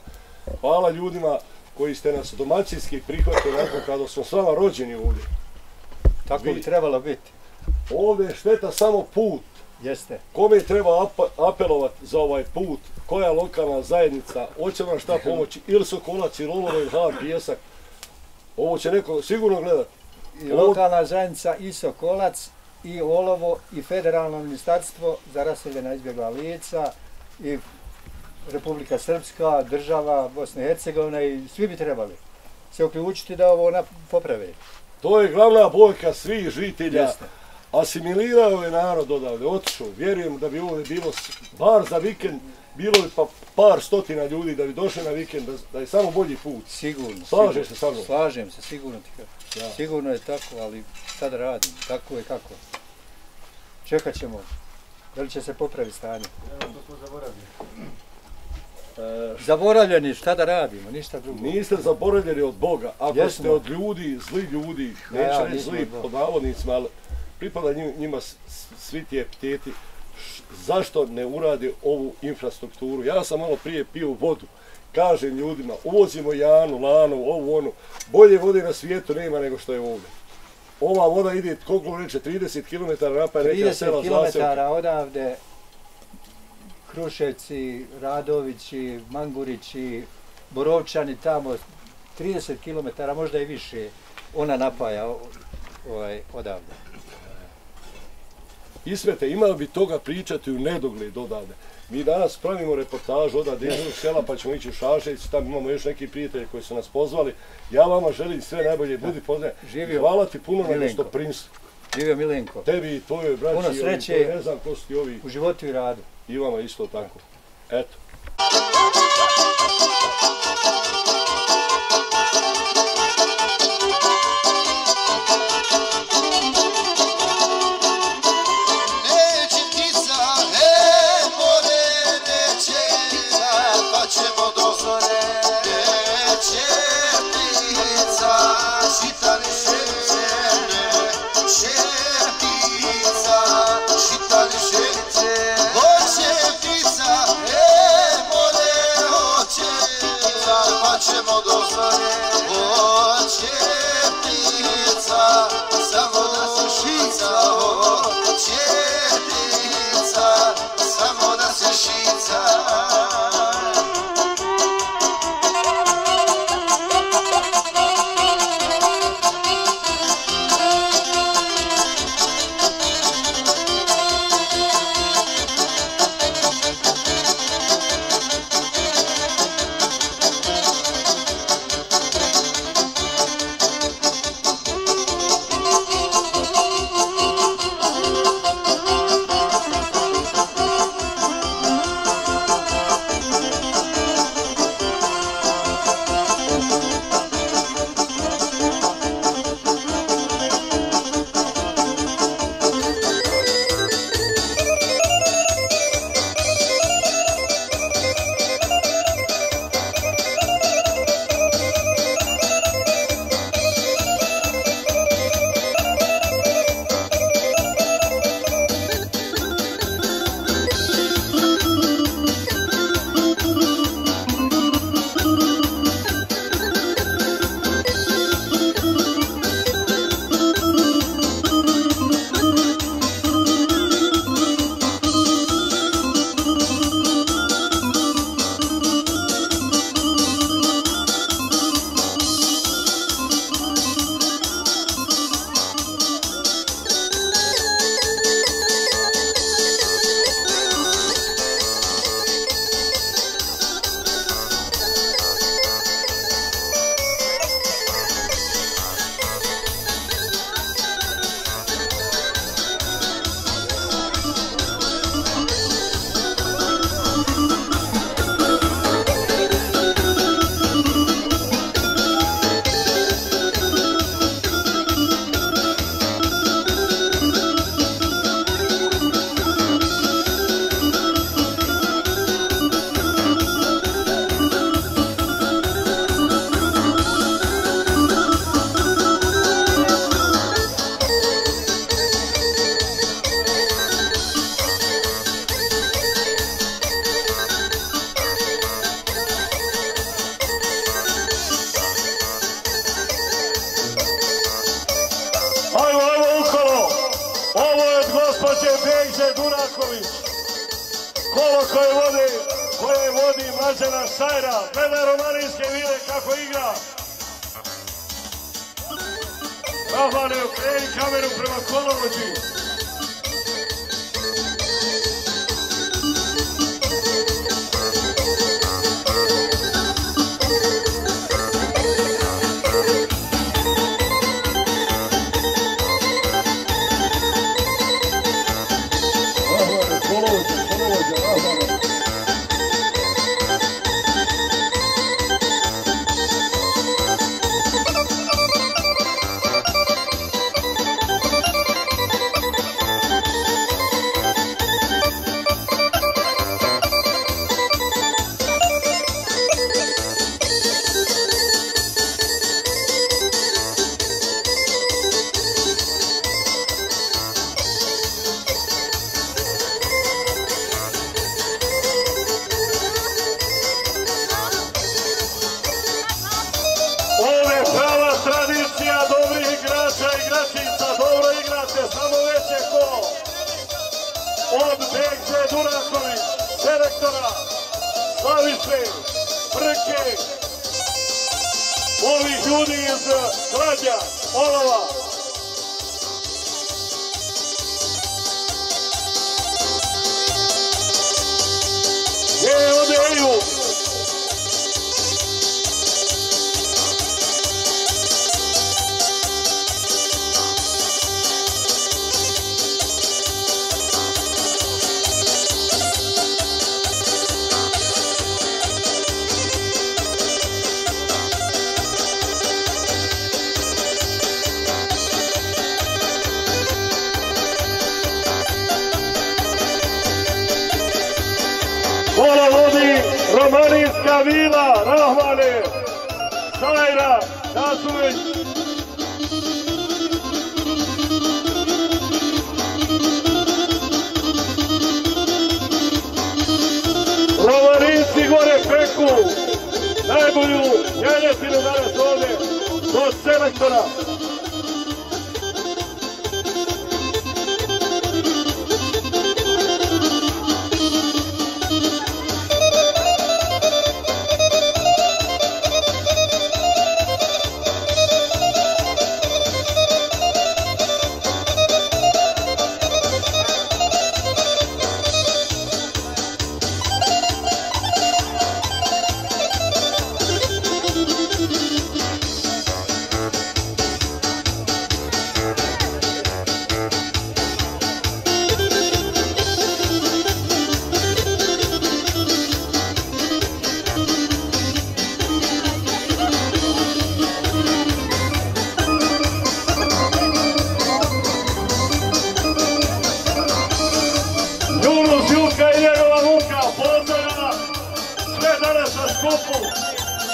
Hvala ljudima koji ste nas domaćinski prihvatili nakon kada smo s vama rođeni ovdje. Tako bi trebalo biti. Ovdje je šteta samo put. Jeste. Kome treba apelovati za ovaj put? Koja lokalna zajednica? Hoće vam šta pomoći? Ili Sokolac, ili Olovo, ili Har, Pijesak? Ovo će neko sigurno gledati. I lokalna zajednica i Sokolac, i Olovo, i Federalno ministarstvo za raseljena izbjegla lica, i Republika Srpska, država, Bosna i Hercegovina i svi bi trebali se uključiti da ovo poprave. To je glavna boljka svih žitelja. Asimilirao je narod odavde, otišao. Vjerujem da bi ovdje bilo, bar za vikend, bilo bi pa par stotina ljudi da bi došli na vikend, da je samo bolji put. Sigurno. Slažeš se sa mnom? Slažem se, sigurno ti kažem. Sigurno je tako, ali šta da radim, tako je kako. Čekat ćemo, da li će se popraviti stanje. Evo to smo zaboravili. Zaboravljeni, šta da radimo, ništa drugo. Niste zaboravljeni od Boga, ako ste od ljudi, zli ljudi, neće reći zli pod navodnicima, ali pripada njima svi ti epiteti, zašto ne urade ovu infrastrukturu. Ja sam malo prije pio vodu, kažem ljudima, uvozimo Janu, Lanu, ovu, onu, bolje vode na svijetu nema nego što je ovdje. Ova voda ide, koliko reče, 30 km napaja neka sela Zaseoke. 30 km odavde, Kruševci, Radovići, Mangurići, Borovčani tamo, 30 km, možda i više, ona napaja odavde. Ismete, imali bi toga pričati u nedogled odavde. Mi danas pravimo reportažu odavde iz sela pa ćemo ići u Šašević, tamo imamo još neki prijatelji koji su nas pozvali. Ja vama želim sve najbolje, budi poznaje. Hvala ti puno na gostoprimstvu. Živio Milenko. Tebi i tvojoj braći, puno sreće ne znam ko su ti ovi. U životu i radu. I vama isto tako. Eto. dođe Begže Duraković. Kolo koje vodi Mlađana Sajra. Gledaj Romarinske vile kako igra. Rahmane, okreni kameru prema kolovođi. Od Begže Duraković, selektora, Slaviše, Brke, ovih ljudi iz Kladja, Olova. Gdje odeju? Kola vodi Romarinska vila, Rahmane, Sajra, Tasuvić. Romarinci gore peku najbolju janjetinu danas ovdje kod selektora.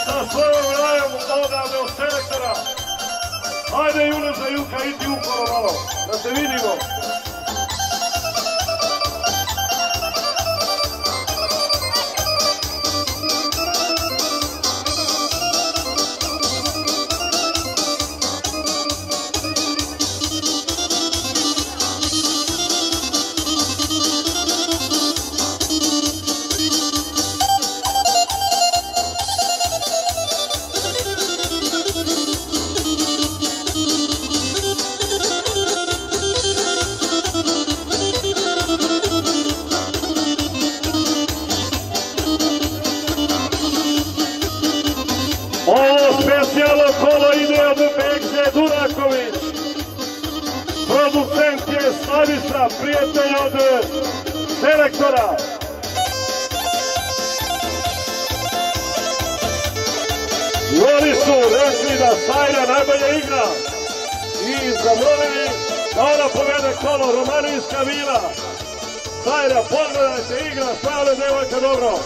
Sa svojom rajom odavde od selektora. Hajde Junusa Juka, idi ukolo malo, da se vidimo. Ovo specijalno kolo ide od Begže Duraković. Producent je Slaviša, prijatelj od selektora. I oni su rekli da Sajra najbolje igra. I zamolili da ona povede kolo Romarinska vila. Sajra, pogledajte, igra, stvarno devojka dobro.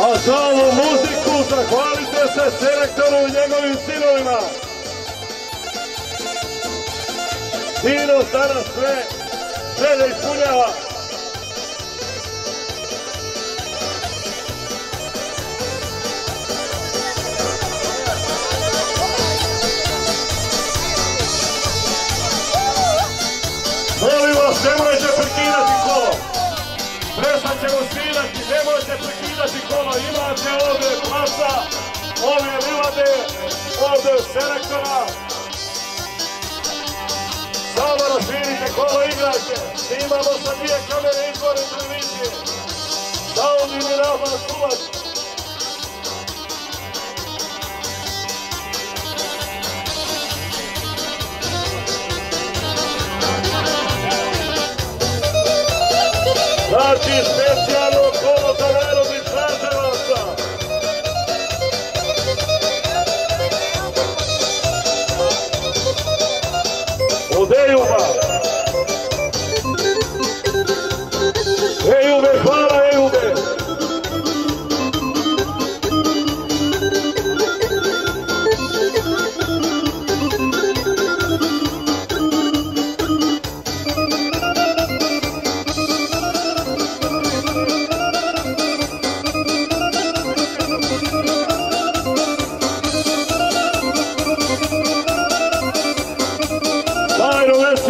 A za ovu muziku zahvalite se selektoru i njegovim sinovima. Sino danas sve da ispunjava. nemojte prekidati kolo. Prestat ćemo svirati, nemojte prekidati kolo. Imate ovdje placa, ovdje livade, ovdje selektora. Samo razvirite kolo, igrajte. Snimamo sa 2 kamere izvorne televizije. Zaudin i Rahman Suvac. Znači specijalno kolo za narodnih Šaševaca. Od Ejuba. Ejube, hvala Ejube.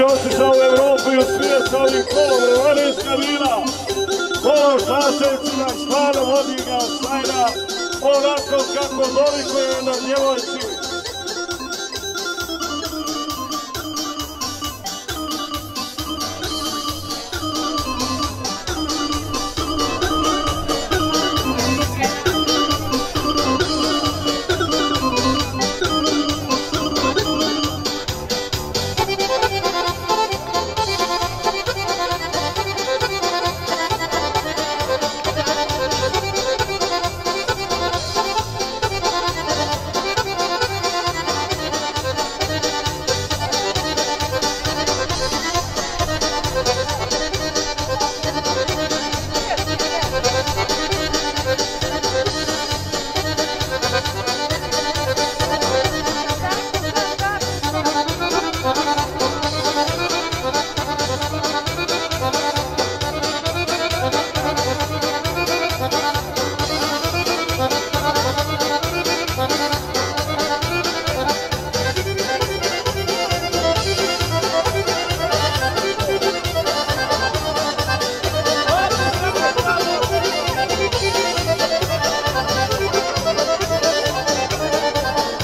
Otišao u Evropu i u svijet sa ovim kolom, Romanijska vila, kolo Šaševcima, stvarno vodi ga Sajna, onako kako dolikuje na djevojci.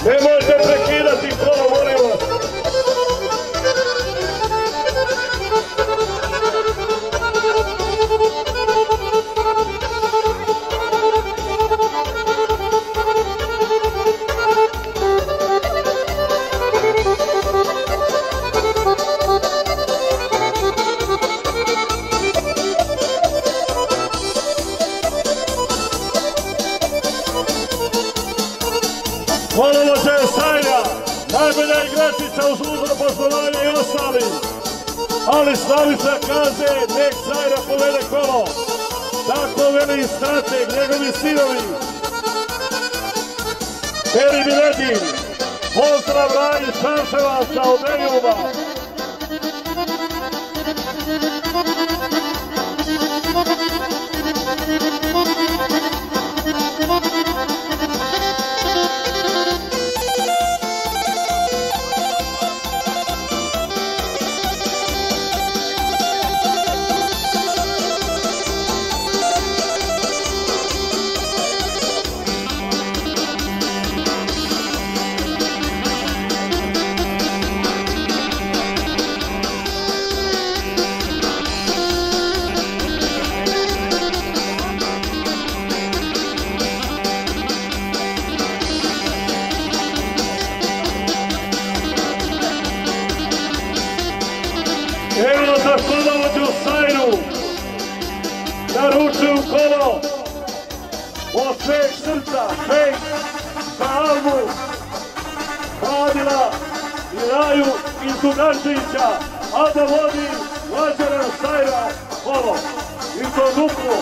Nemojte prekidati kolo, molim vas. Ponovo se je Sajna, najbolja igračica u službeno poslovanje i ostali. Ali Slavica kaže, nek Sajna povede kolo. Tako veli strateg, njegovi sinovi. Peri Miledin, pozdrav Raji Šaševaca od Ejuba. Evo za kolovođu Sajnu, naručuju kolo od sveg srca, sveg za Albu, Badila i Raju iz Dugančića, a da vodi Lađana Sajna kolo. I to duplo.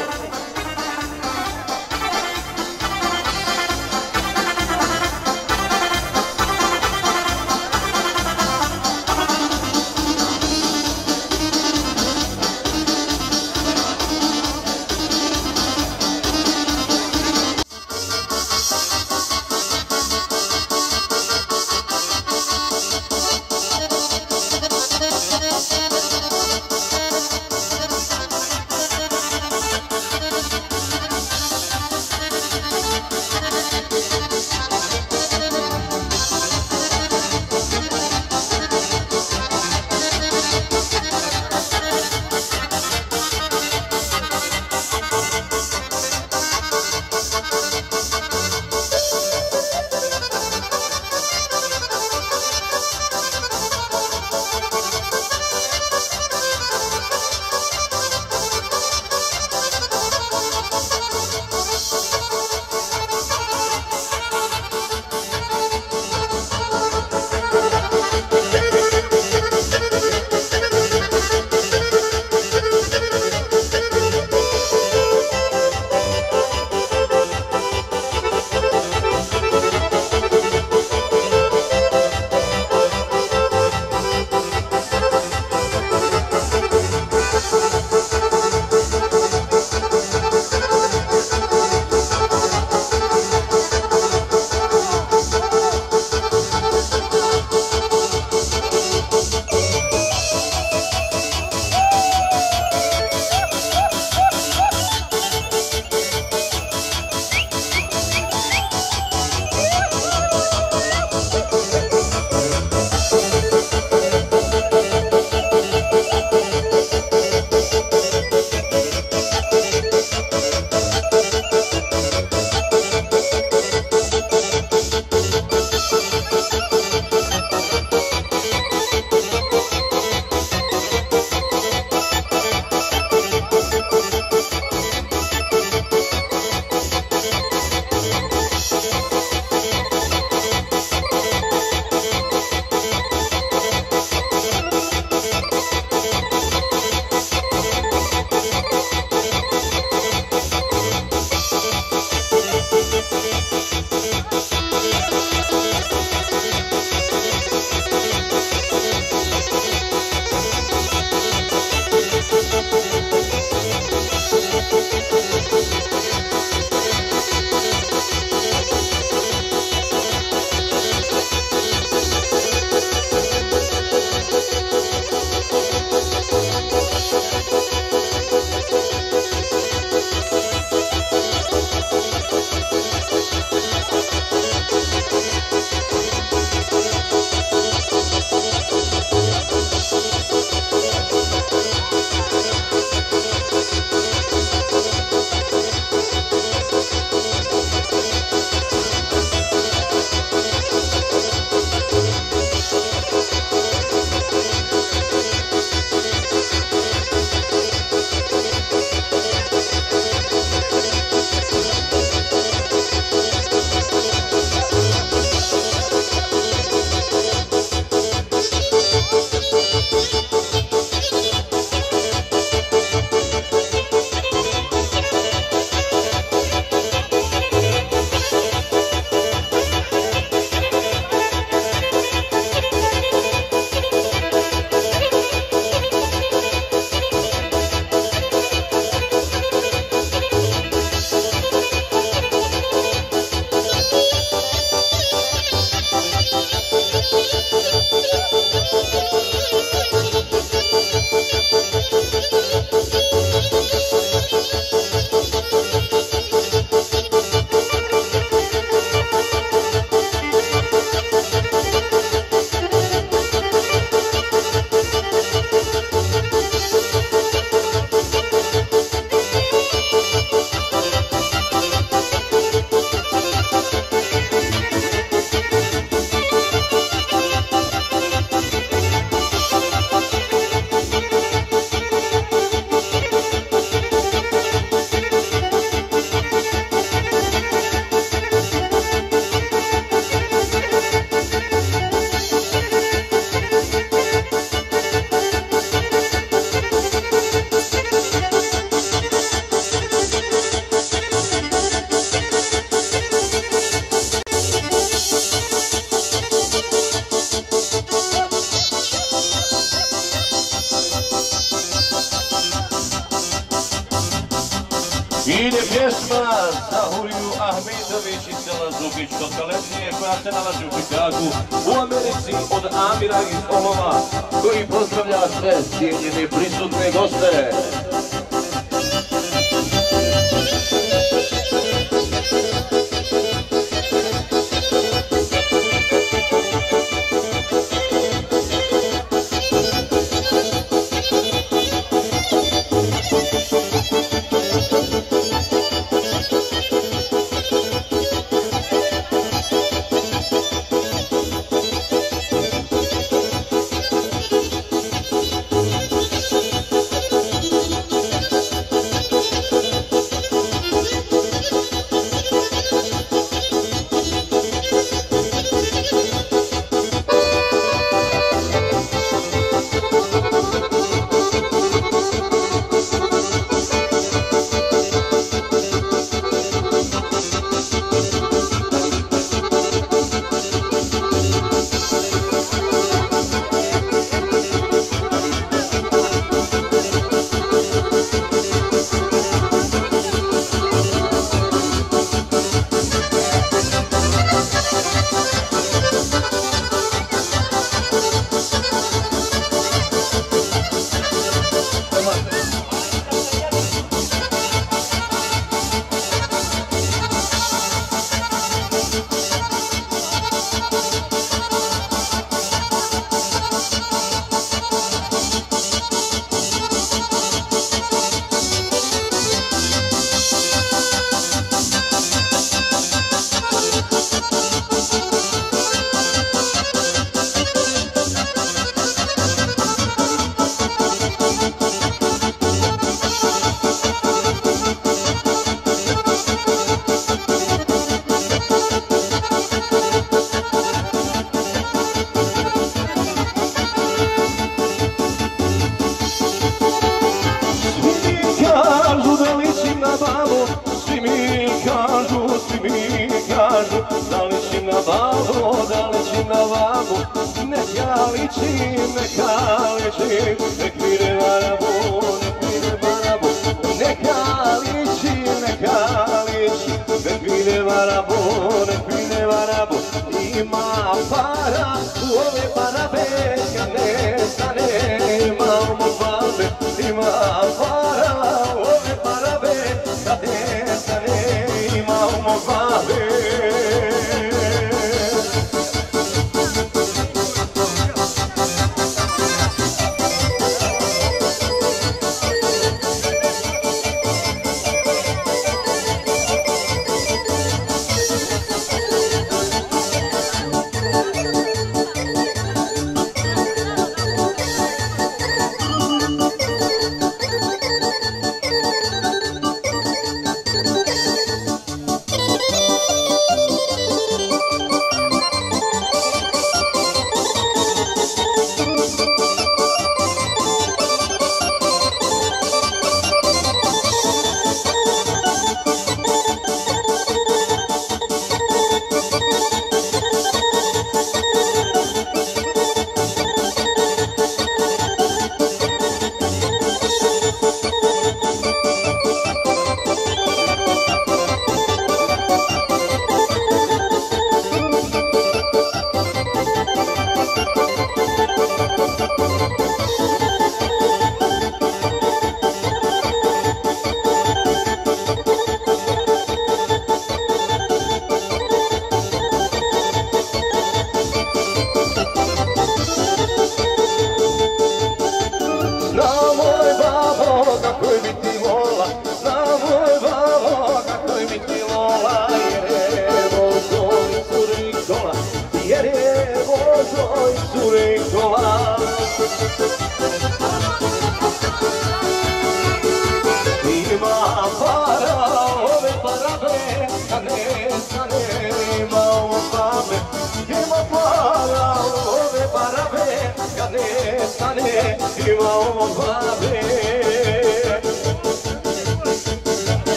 Ide pjesma za Huriju Ahmetović iz sela Zukić kod Kalesije koja se nalazi u Čikagu u Americi od Amira iz Olova koji pozdravlja sve cijenjene prisutne goste.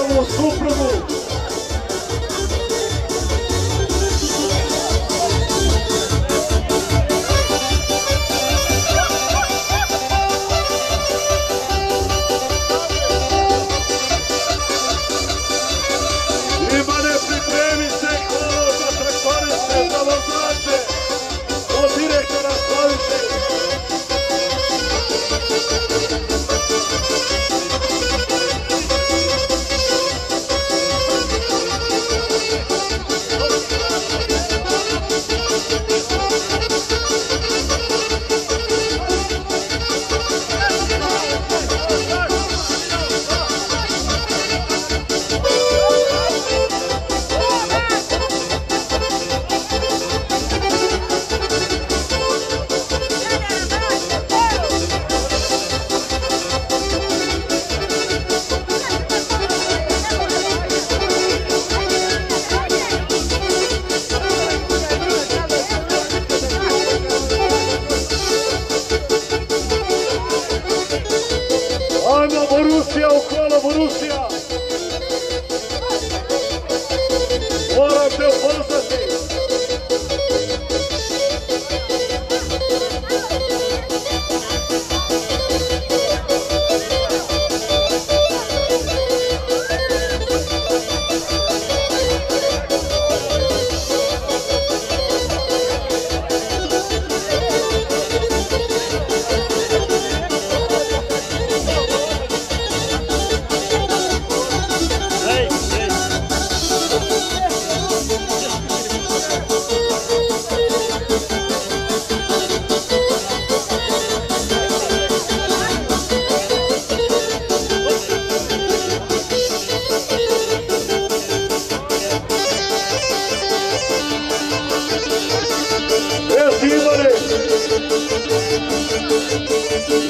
njegovu suprugu. Ivane, pripremi se kolo za traktorice, za vozače, od direktora Slavice. Ajmo Borussia u kolo, Borussia! Moram te upoznati!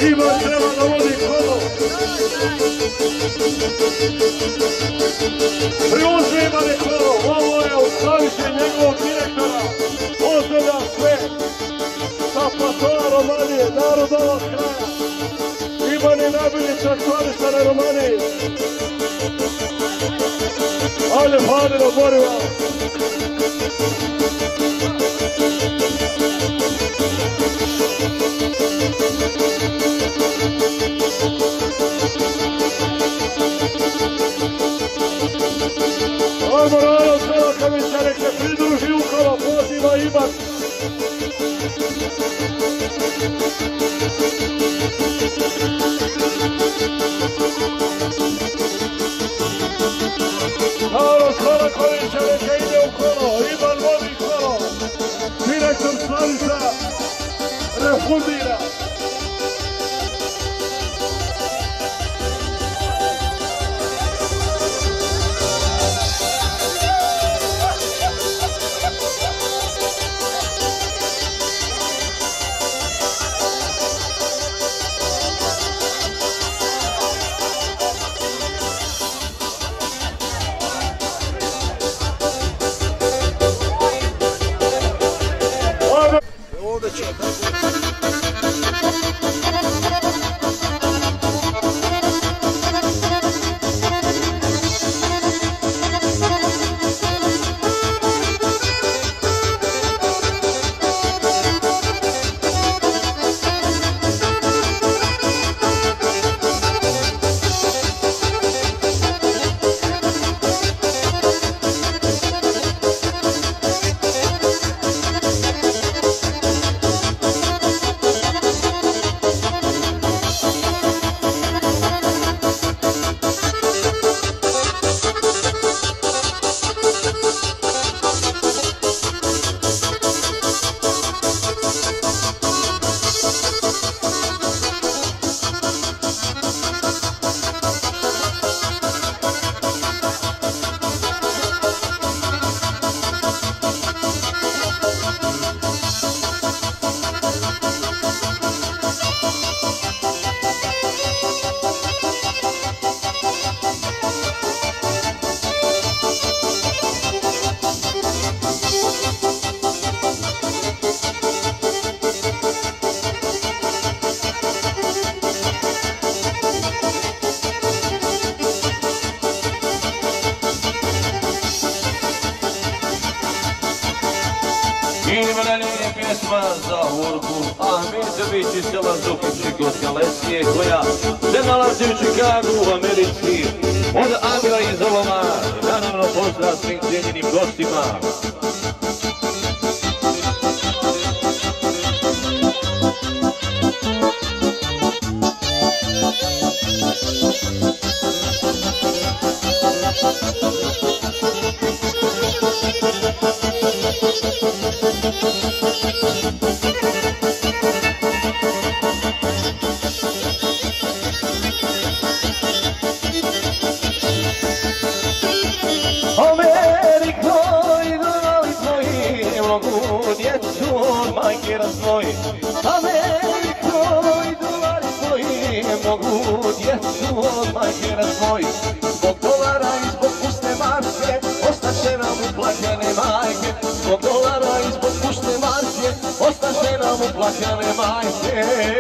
Ivan treba da vodi kolo. Priuzmi Ivane kolo, ovo je Slavice njegovog direktora. Pozdravlja sve sa platona Romanije, narod ovog kraja. Ivan je najbolji traktorista na Romaniji. Ajde, Fadino, boriva! Ajmo narod Belakavića, nek se pridruži ukolo, poziva Ivan. Narod Belakavića, neka ide u kolo, Ivan vodi kolo. Direktor Slavica refundira. Idemo dalje, pjesma za Hurku Ahmetović iz sela Zukić i kod Kalesije koja se nalazi u Čikagu u Americi od Amira iz Oloma. Naravno pozdrav svim cijenjenim gostima. Majke razvoji, Ameriko i dolari tvoji mogu djecu od majke razvoji. Zbog dolara i zbog puste marke ostaće nam uplakane majke. Zbog dolara i zbog puste marke ostaće nam uplakane majke.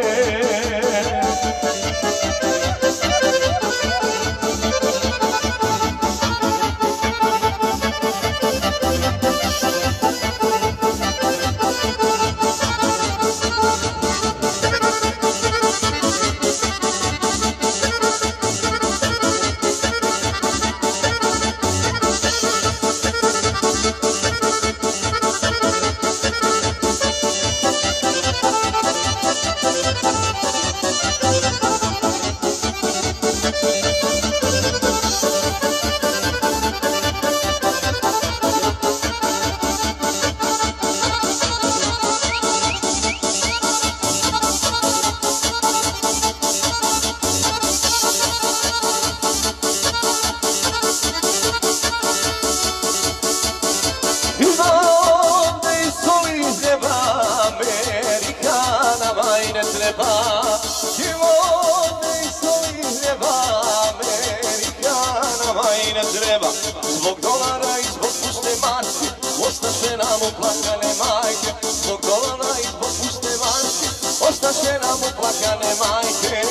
Zbog dolara i zbog puste marke ostaše nam uplakane majke. Zbog dolara i zbog puste marke ostaše nam uplakane majke.